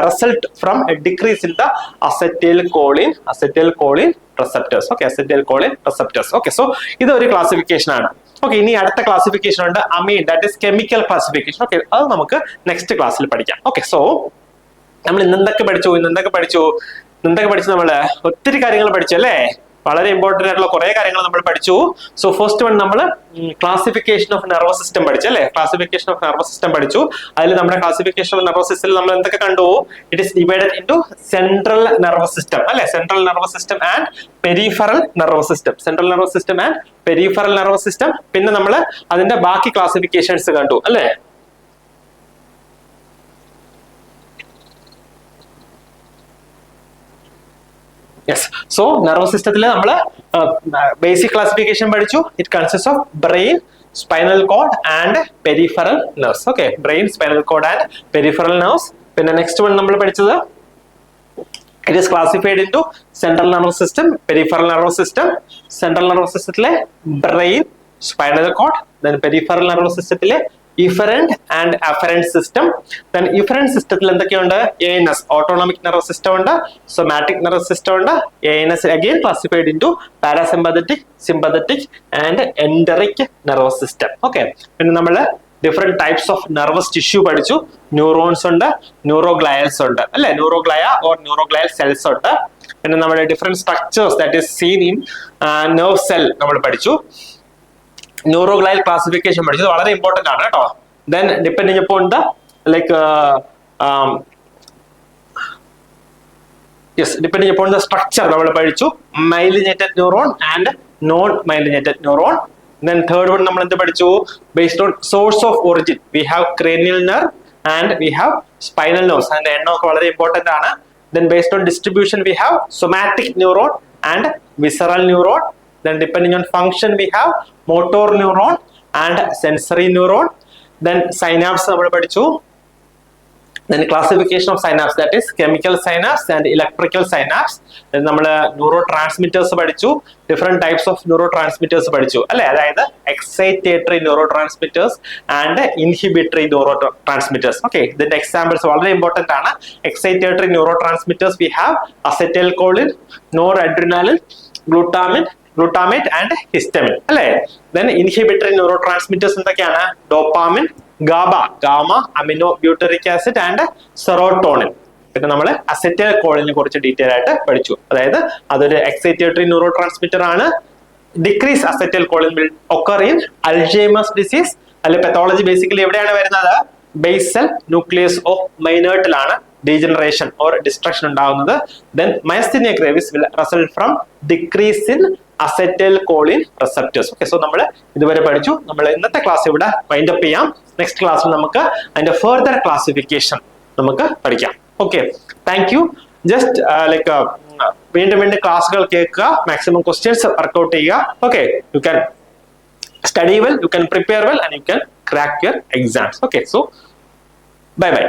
result from a decrease in the acetylcholine receptors. Okay, acetylcholine receptors. Okay, so ഇത് ഒരു classification ആണ്. Okay, ഇനി അടുത്ത classification ഉണ്ട് amine, that is chemical classification. Okay, അത് നമുക്ക് next ക്ലാസ്സിൽ പഠിക്കാം. ഓക്കെ, സോ നമ്മൾ ഇന്നെന്തൊക്കെ പഠിച്ചു നമ്മള് ഒത്തിരി കാര്യങ്ങൾ പഠിച്ചു അല്ലേ. വളരെ ഇമ്പോർട്ടന്റ് ആയിട്ടുള്ള കുറെ കാര്യങ്ങൾ നമ്മൾ പഠിച്ചു. സോ ഫസ്റ്റ് വൺ നമ്മൾ ക്ലാസിഫിക്കേഷൻ ഓഫ് നെർവസ് സിസ്റ്റം പഠിച്ചു അല്ലെ. ക്ലാസിഫിക്കേഷൻ ഓഫ് നെർവസ് സിസ്റ്റം പഠിച്ചു. അതിൽ നമ്മുടെ ക്ലാസിഫിക്കേഷൻ ഓഫ് നെർവസ് സിസ്റ്റത്തിൽ നമ്മൾ എന്തൊക്കെ കണ്ടു? It is divided into central nervous system അല്ലെ. Central nervous system and peripheral nervous system. Central nervous system and peripheral nervous system. പിന്നെ നമ്മൾ അതിന്റെ ബാക്കി ക്ലാസിഫിക്കേഷൻസ് കണ്ടു അല്ലെ. യെസ്, സോ നെർവസ് സിസ്റ്റത്തിൽ നമ്മൾ ബേസിക് ക്ലാസിഫിക്കേഷൻ പഠിച്ചു. It consist of brain, spinal cord and peripheral nerves. Okay, brain, spinal cord and peripheral nerves. പിന്നെ നെക്സ്റ്റ് വൺ നമ്മൾ പഠിച്ചത് it is classified into central nervous system, peripheral nervous system. Central nervous സിസ്റ്റത്തിലെ brain, spinal cord, then peripheral nervous സിസ്റ്റത്തിലെ efferent and afferent system. Then efferent സിസ്റ്റത്തിൽ എന്തൊക്കെയുണ്ട്? ANS autonomic nervous system ഉണ്ട്, somatic nervous system ഉണ്ട്. ANS again classified into parasympathetic, sympathetic and enteric nervous system. Okay, പിന്നെ നമ്മൾ different types of nervous tissue പഠിച്ചു. Neurons ഉണ്ട്, ന്യൂറോഗ്ലയൽസ് ഉണ്ട് അല്ലെ. ന്യൂറോഗ്ലയ ഓർ ന്യൂറോഗ്ലയൽ സെൽസ് ഉണ്ട്. പിന്നെ നമ്മുടെ different structures that is seen in nerve cell നമ്മൾ പഠിച്ചു. ന്യൂറോഗ്ലയൽ ക്ലാസിഫിക്കേഷൻ പഠിച്ചത് വളരെ ഇമ്പോർട്ടന്റ് ആണ് കേട്ടോ. Then depending upon the depending upon the structure നമ്മൾ പഠിച്ചു. Myelinated neuron and non myelinated neuron. Then third one നമ്മൾ എന്ത് പഠിച്ചു? Based on source of origin we have cranial nerve and we have spinal nerves. അതിന്റെ എണ്ണമൊക്കെ വളരെ important ആണ്. Then based on distribution we have somatic neuron and visceral neuron. Then depending on function we have motor neuron and sensory neuron. Then synapse നമ്മൾ പഠിച്ചു. Then classification of synapse, that is chemical synapse and electrical synapse. Then നമ്മൾ neurotransmitters പഠിച്ചു. Different types of neurotransmitters പഠിച്ചു അല്ലെ. അതായത് excitatory neurotransmitters and inhibitory neurotransmitters. Okay, ഇതിന്റെ examples വളരെ important ആണ്. Excitatory neurotransmitters we have acetylcholine, noradrenaline, glutamate and histamine അല്ലെ. Then inhibitory neurotransmitters എന്തൊക്കെയാണ്? Dopamine, gamma, amino butyric acid and serotonin. പിന്നെ നമ്മൾ അസറ്റൈൽകോളിനെ കുറിച്ച് ഡീറ്റെയിൽ ആയിട്ട് പഠിച്ചു. അതായത് അതൊരു എക്സൈറ്റേറ്ററി ന്യൂറോ ട്രാൻസ്മിറ്റർ ആണ്. Decrease acetylcholine will occur in Alzheimer's disease. അതിൽ പെത്തോളജി ബേസിക്കലി എവിടെയാണ് വരുന്നത്? ബേസൽ ന്യൂക്ലിയസ് ഓഫ് മൈനേർട്ടിലാണ് ഡീജനറേഷൻ ഓർ ഡിസ്ട്രക്ഷൻ ഉണ്ടാകുന്നത്. Then myasthenia gravis will result from decrease in acetylcholine receptors. Okay, so നമ്മൾ ഇതുവരെ പഠിച്ചു. നമ്മൾ ഇന്നത്തെ ക്ലാസ് ഇവിടെ വൈൻഡ് അപ്പ് ചെയ്യാം. നെക്സ്റ്റ് ക്ലാസ്സിൽ നമുക്ക് അതിന്റെ ഫർദർ ക്ലാസിഫിക്കേഷൻ നമുക്ക് പഠിക്കാം. Okay, thank you. ജസ്റ്റ് വീണ്ടും ക്ലാസ്സുകൾ കേൾക്കുക, മാക്സിമം ക്വസ്റ്റ്യൻസ് വർക്ക്ഔട്ട് ചെയ്യുക. Okay, you can study well, you can prepare well and you can crack your exams. Okay, so bye bye.